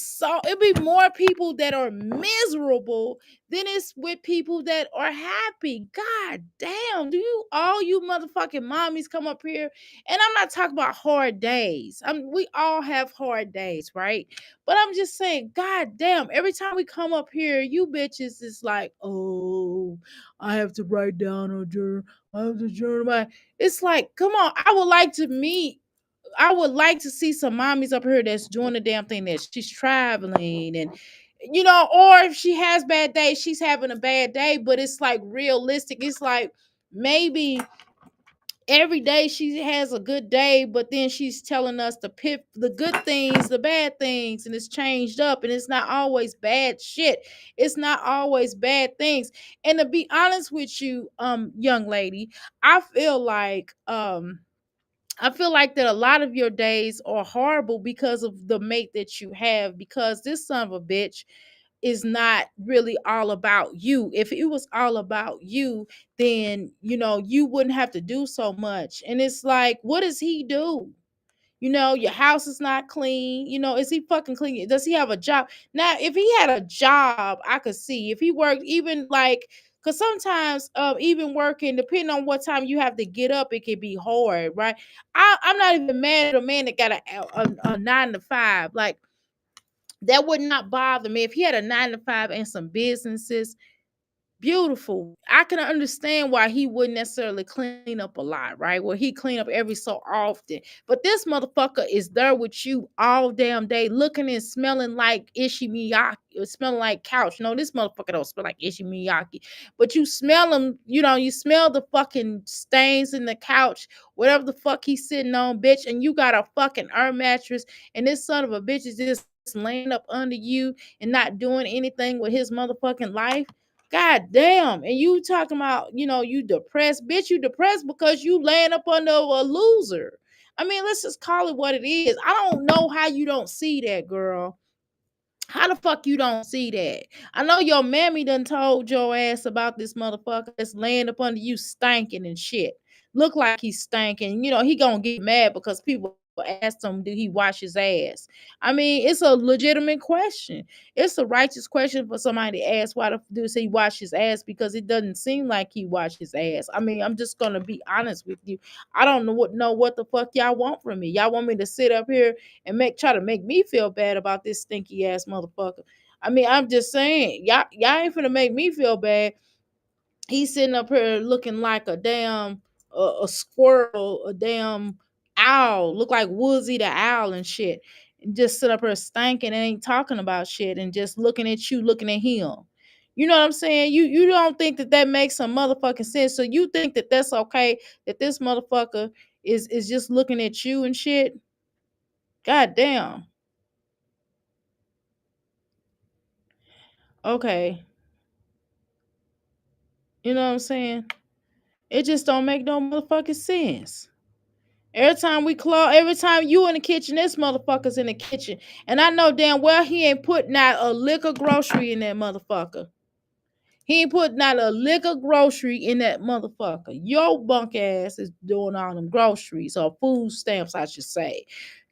more people that are miserable than it's with people that are happy. God damn, do you all you motherfucking mommies come up here? And I'm not talking about hard days. We all have hard days, right? But I'm just saying, God damn, every time we come up here, you bitches is like, oh, I have to write down a journal. I have to journal my. It's like, come on, I would like to see some mommies up here that's doing the damn thing that she's traveling and or if she has bad days, she's having a bad day, but it's like realistic. It's like maybe every day she has a good day, but then she's telling us the good things, the bad things, and it's changed up, and it's not always bad shit. It's not always bad things. And to be honest with you, young lady, I feel like I feel like that a lot of your days are horrible because of the mate that you have, because this son of a bitch is not really all about you. If it was all about you, then you wouldn't have to do so much. And it's like, what does he do? Your house is not clean. Is he fucking clean? Does he have a job? Now, if he had a job, I could see. If he worked, even like, because sometimes, even working, depending on what time you have to get up, it can be hard, right? I'm not even mad at a man that got a 9 to 5. Like, that would not bother me if he had a 9 to 5 and some businesses. Beautiful. I can understand why he wouldn't necessarily clean up a lot, right? Well, he clean up every so often. But this motherfucker is there with you all damn day, looking and smelling like Ishimiyaki, or smelling like couch. No, this motherfucker don't smell like Ishimiyaki. But you smell him, you smell the fucking stains in the couch, whatever the fuck he's sitting on, bitch, and you got a fucking air mattress, and this son of a bitch is just laying up under you and not doing anything with his motherfucking life. God damn. And you talking about, you depressed. Bitch, you depressed because you laying up under a loser. I mean, let's just call it what it is. I don't know how you don't see that, girl. How the fuck you don't see that? I know your mammy done told your ass about this motherfucker that's laying up under you stinking and shit. Look like he's stinking. He gonna get mad because people asked him, do he wash his ass? I mean, it's a legitimate question. It's a righteous question for somebody to ask why the does he wash his ass, because it doesn't seem like he washed his ass. I mean, I'm just gonna be honest with you. I don't know what the fuck y'all want from me. Y'all want me to sit up here and try to make me feel bad about this stinky ass motherfucker. I mean, I'm just saying, y'all ain't finna make me feel bad. He's sitting up here looking like a damn a squirrel, a damn owl, look like Woozy the owl and shit. And just sit up here stinking and ain't talking about shit and just looking at you, looking at him. You know what I'm saying? You don't think that makes some motherfucking sense. So you think that that's okay that this motherfucker is just looking at you and shit? God damn. Okay. You know what I'm saying? It just don't make no motherfucking sense. Every time you in the kitchen, this motherfucker's in the kitchen. And I know damn well he ain't putting out a lick of grocery in that motherfucker. He ain't putting out a lick of grocery in that motherfucker. Your bunk ass is doing all them groceries, or food stamps, I should say.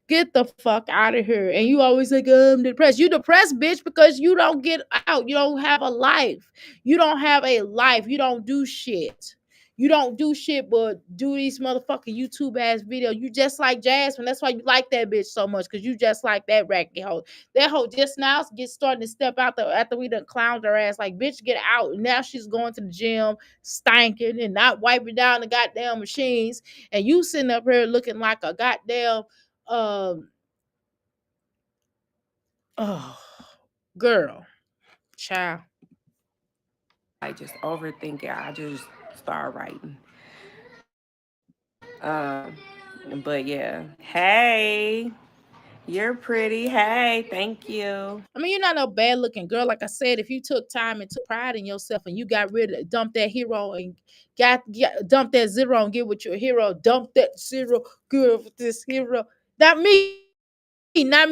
Get the fuck out of here. And you always like, I'm depressed. You depressed, bitch, because you don't get out. You don't have a life. You don't have a life. You don't do shit. You don't do shit but do these motherfucking YouTube ass videos. You just like Jasmine. That's why you like that bitch so much, because you just like that raggedy hoe. That hoe just now get starting to step out there after we done clowned her ass. Like, bitch, get out. And now she's going to the gym, stinking and not wiping down the goddamn machines. And you sitting up here looking like a goddamn um Oh, girl, child. I just overthink it. I just start writing. But yeah. Hey, you're pretty. Hey, thank you. I mean, you're not no bad looking girl. Like I said, if you took time and took pride in yourself and you got rid of, dump that hero and dump that zero and get with your hero, dump that zero, good with this hero. Not me, not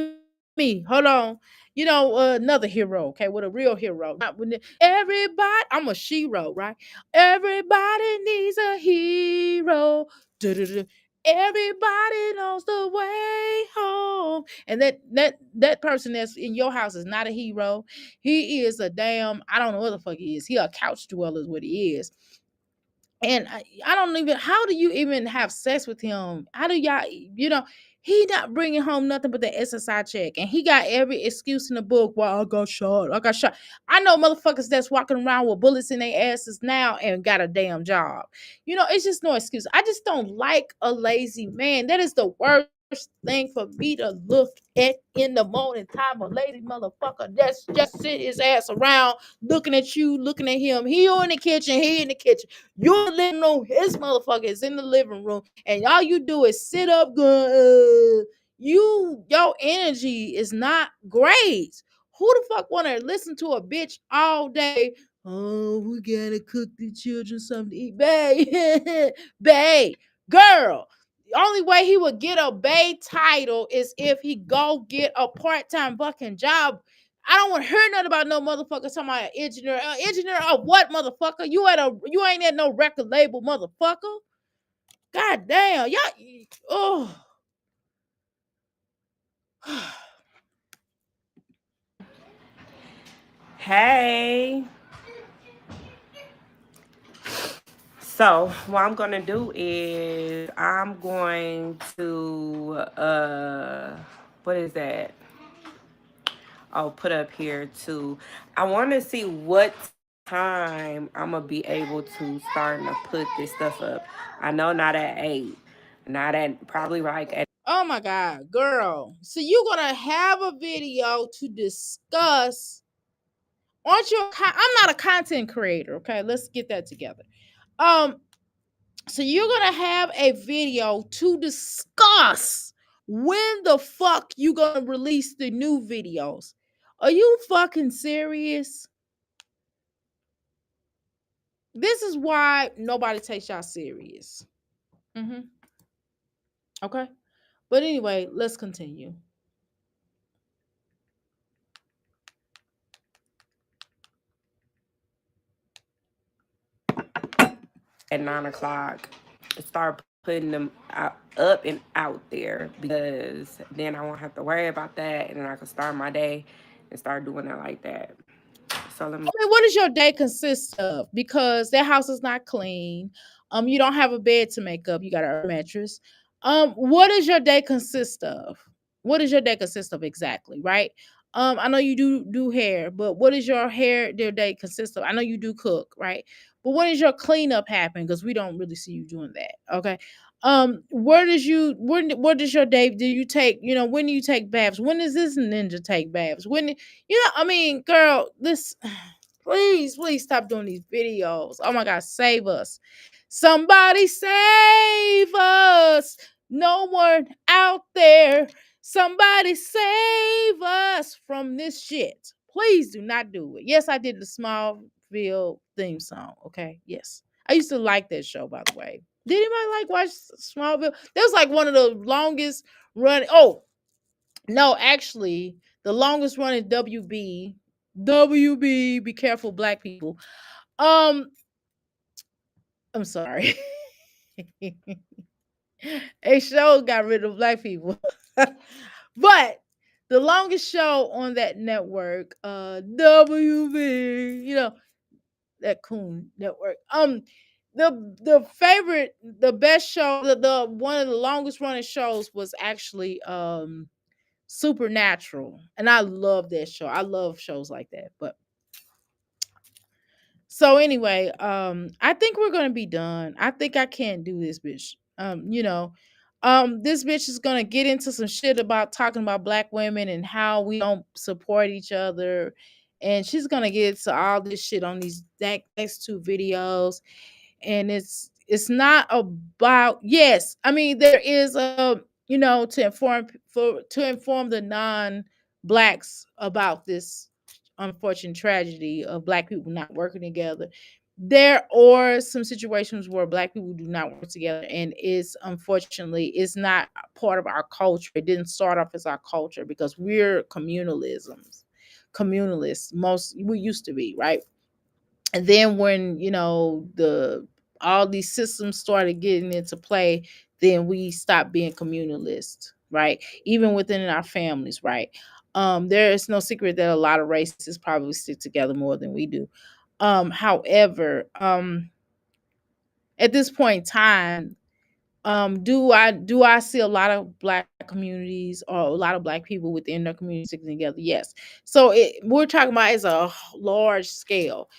me. Hold on. Another hero, okay, with a real hero. Not when everybody, I'm a shero, right? Everybody needs a hero. Du-du-du. Everybody knows the way home. And that person that's in your house is not a hero. He is a damn, I don't know what the fuck he is. He a couch dweller is what he is. And I don't even, how do you even have sex with him? How do y'all, he not bringing home nothing but the SSI check. And he got every excuse in the book. Well, I got shot. I got shot. I know motherfuckers that's walking around with bullets in their asses now and got a damn job. It's just no excuse. I just don't like a lazy man. That is the worst thing for me to look at in the morning time. A lazy motherfucker that's just sit his ass around looking at you, looking at him. He in the kitchen, he in the kitchen. You're in the living room, his motherfucker is in the living room, and all you do is sit up going, your energy is not great. Who the fuck wanna listen to a bitch all day? Oh, we gotta cook the children something to eat. Babe, babe, girl. The only way he would get a bay title is if he go get a part-time fucking job. I don't want to hear nothing about no motherfucker talking about an engineer. Engineer of what, motherfucker? You ain't at no record label, motherfucker. God damn, y'all. Oh, Hey. So what I'm gonna do is I'm going to what is that? I'll put up here too. I want to see what time I'm gonna be able to start to put this stuff up. I know not at 8, not at probably like at oh my God, girl. So you're gonna have a video to discuss. Aren't you? I'm not a content creator. Okay, let's get that together. Um, So you're gonna have a video to discuss when the fuck you gonna release the new videos. Are you fucking serious? This is why nobody takes y'all serious. Mm-hmm. Okay. But anyway, let's continue. at 9 o'clock. Start putting them up and out there because then I won't have to worry about that, and then I can start my day and start doing it like that. So let me. I mean, what does your day consist of? Because that house is not clean. You don't have a bed to make up. You got a mattress. What does your day consist of? What does your day consist of exactly? Right. I know you do hair, but what does your day consist of? I know you do cook, right? But when does your cleanup happen? Because we don't really see you doing that. Okay. Where does your day do you take? When do you take baths? When does this ninja take baths? I mean, girl, this please stop doing these videos. Oh my God, save us. Somebody save us. No one out there. Somebody save us from this shit. Please do not do it. Yes, I did the Smallville theme song. Okay. Yes. I used to like that show, by the way. Did anybody watch Smallville? That was like one of the longest running. Oh, no, actually, the longest running WB, be careful, black people. Um, I'm sorry. A show got rid of black people. But the longest show on that network, WB, that coon network. The best show, the one of the longest running shows was actually Supernatural, and I love that show. I love shows like that. But so anyway, I think we're gonna be done. I think I can't do this, bitch. This bitch is gonna get into some shit about talking about black women and how we don't support each other, and she's gonna get to all this shit on these next two videos. And it's not about, yes, I mean there is a, to inform the non blacks about this unfortunate tragedy of black people not working together. There are some situations where black people do not work together, and it's unfortunately it's not part of our culture. It didn't start off as our culture because we're communalists. Most we used to be, right? And then when the all these systems started getting into play, then we stopped being communalists, right? Even within our families, right? There is no secret that a lot of races probably stick together more than we do. However, at this point in time, do I see a lot of black communities or a lot of black people within their community sticking together? Yes. So we're talking about is a large scale.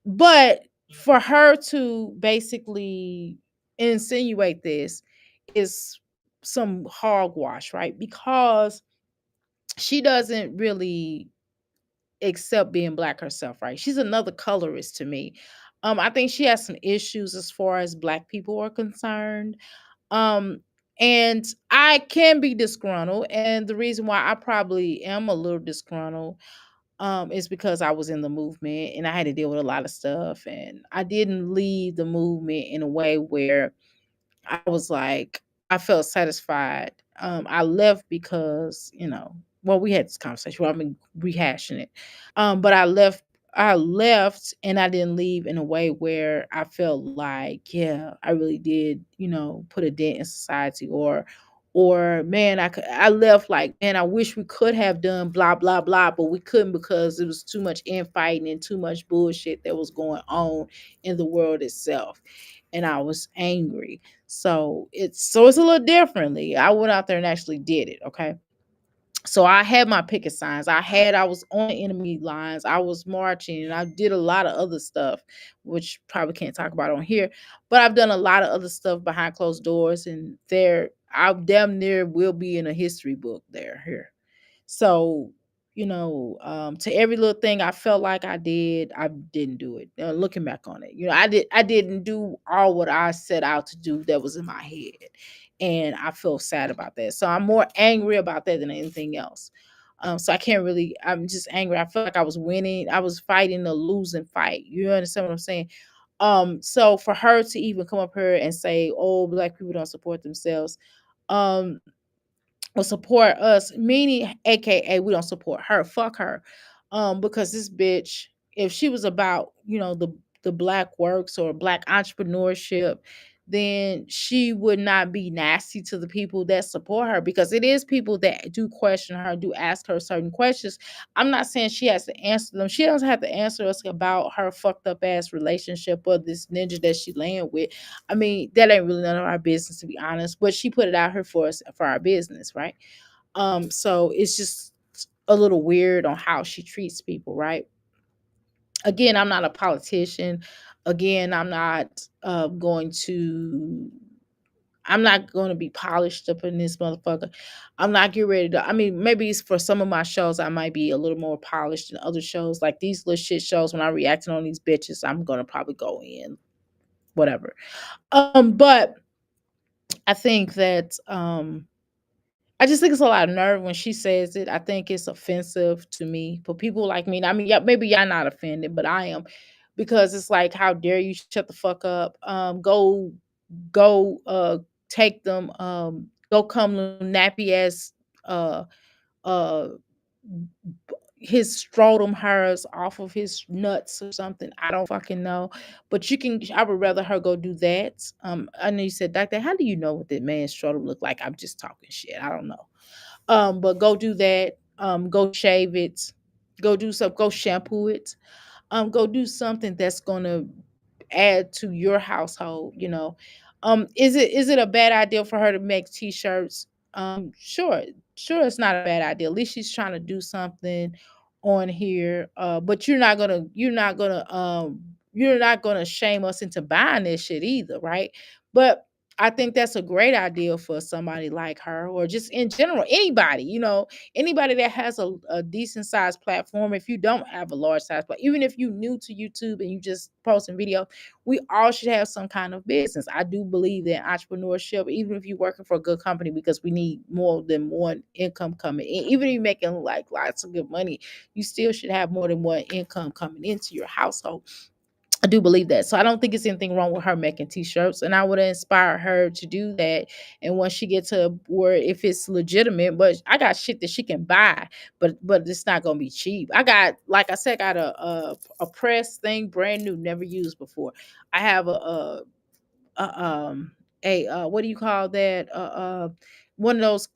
But for her to basically insinuate this is some hogwash, right? Because she doesn't really accept being black herself, right? She's another colorist to me. I think she has some issues as far as black people are concerned. Um, and I can be disgruntled, and the reason why I probably am a little disgruntled is because I was in the movement and I had to deal with a lot of stuff, and I didn't leave the movement in a way where I was like, I felt satisfied. I left because, well, we had this conversation. Well, I've been rehashing it. But I left and I didn't leave in a way where I felt like, yeah, I really did, put a dent in society, or man, I left like, man, I wish we could have done blah blah blah, but we couldn't because it was too much infighting and too much bullshit that was going on in the world itself. And I was angry. So it's a little differently. I went out there and actually did it. Okay. So I had my picket signs. I was on enemy lines. I was marching and I did a lot of other stuff, which probably can't talk about on here. But I've done a lot of other stuff behind closed doors, and I damn near will be in a history book there here. So, to every little thing I felt like I did, I didn't do it. Looking back on it, I didn't do all what I set out to do that was in my head, and I feel sad about that. So I'm more angry about that than anything else. So I can't really. I'm just angry. I feel like I was winning. I was fighting a losing fight. You understand what I'm saying? So for her to even come up here and say, "Oh, black people don't support themselves," um, or support us, meaning AKA we don't support her. Fuck her. Because this bitch, if she was about, the black works or black entrepreneurship, then she would not be nasty to the people that support her, because it is people that do question her, do ask her certain questions. I'm not saying she has to answer them. She doesn't have to answer us about her fucked up ass relationship or this ninja that she laying with. I mean, that ain't really none of our business, to be honest. But she put it out here for us, for our business, right? So it's just a little weird on how she treats people, right? Again, I'm not a politician. Again, I'm not going to be polished up in this motherfucker. I'm not getting ready to. I mean, maybe it's for some of my shows, I might be a little more polished than other shows. Like these little shit shows, when I'm reacting on these bitches, I'm gonna probably go in, whatever. But I think that I just think it's a lot of nerve when she says it. I think it's offensive to me. For people like me, I mean, yeah, maybe y'all not offended, but I am, because it's like, how dare you shut the fuck up? Go, take them. Go come little nappy ass, uh, uh, his scrotum hairs off of his nuts or something. I don't fucking know. But I would rather her go do that. I know you said, Doctor, how do you know what that man's scrotum look like? I'm just talking shit. I don't know. But go do that. Go shave it. Go shampoo it. Go do something that's gonna add to your household, is it a bad idea for her to make t-shirts? Sure, it's not a bad idea. At least she's trying to do something on here. But you're not gonna shame us into buying this shit either, right? But I think that's a great idea for somebody like her, or just in general, anybody, anybody that has a decent sized platform. If you don't have a large size, but even if you new to YouTube and you just posting video, we all should have some kind of business. I do believe that entrepreneurship, even if you're working for a good company, because we need more than one income coming in. Even if you're making like lots of good money, you still should have more than one income coming into your household. I do believe that. So I don't think it's anything wrong with her making t-shirts. And I would inspire her to do that. And once she gets to where if it's legitimate, but I got shit that she can buy, but it's not gonna be cheap. I got, like I said, I got a press thing, brand new, never used before. I have um what do you call that, one of those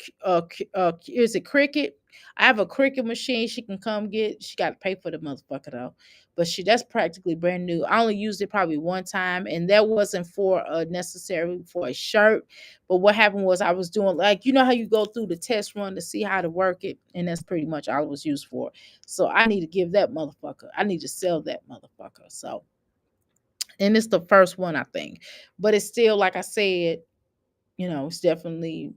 is it cricket. I have a cricket machine she can come get. She got to pay for the motherfucker though, but that's practically brand new. I only used it probably one time, and that wasn't for necessary for a shirt. But what happened was I was doing, like, you know how you go through the test run to see how to work it, and that's pretty much all it was used for. So I need to give that motherfucker, I need to sell that motherfucker. So, and it's the first one, I think. But it's still, like I said, it's definitely,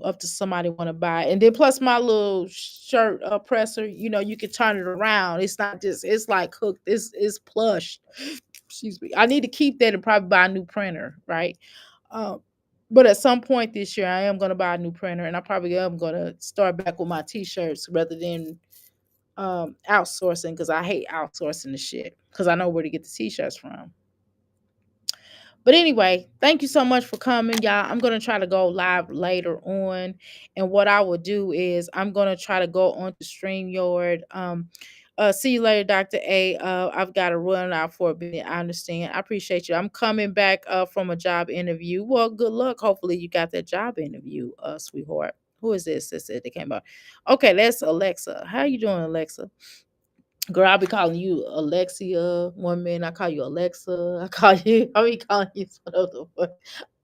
up to somebody want to buy it. And then plus my little shirt presser, you can turn it around. It's not just, it's like hooked, it's plush. Excuse me. I need to keep that and probably buy a new printer, right? Um, but at some point this year, I am going to buy a new printer, and I probably am going to start back with my t-shirts rather than outsourcing, because I hate outsourcing the shit, because I know where to get the t-shirts from. But anyway, thank you so much for coming, y'all. I'm gonna try to go live later on, and what I will do is I'm gonna try to go on to StreamYard. See you later, Dr. A. I've got to run out for a minute. I understand. I appreciate you. I'm coming back from a job interview. Well, good luck. Hopefully, you got that job interview, sweetheart. Who is this? That said they came up. Okay, that's Alexa. How you doing, Alexa? Girl, I'll be calling you Alexia. One minute I call you Alexa. I'll be calling you some other one.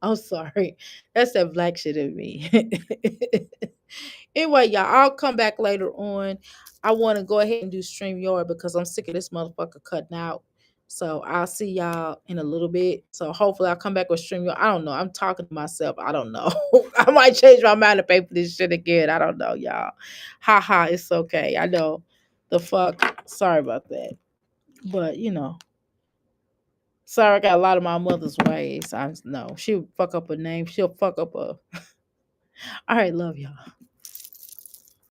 I'm sorry. That's that black shit in me. Anyway, y'all, I'll come back later on. I want to go ahead and do StreamYard because I'm sick of this motherfucker cutting out. So I'll see y'all in a little bit. So hopefully I'll come back with StreamYard. I don't know. I'm talking to myself. I don't know. I might change my mind and pay for this shit again. I don't know, y'all. Ha ha. It's okay. I know. The fuck. Sorry about that. But sorry, I got a lot of my mother's ways. I know she'll fuck up a name. She'll fuck up a. All right, love y'all.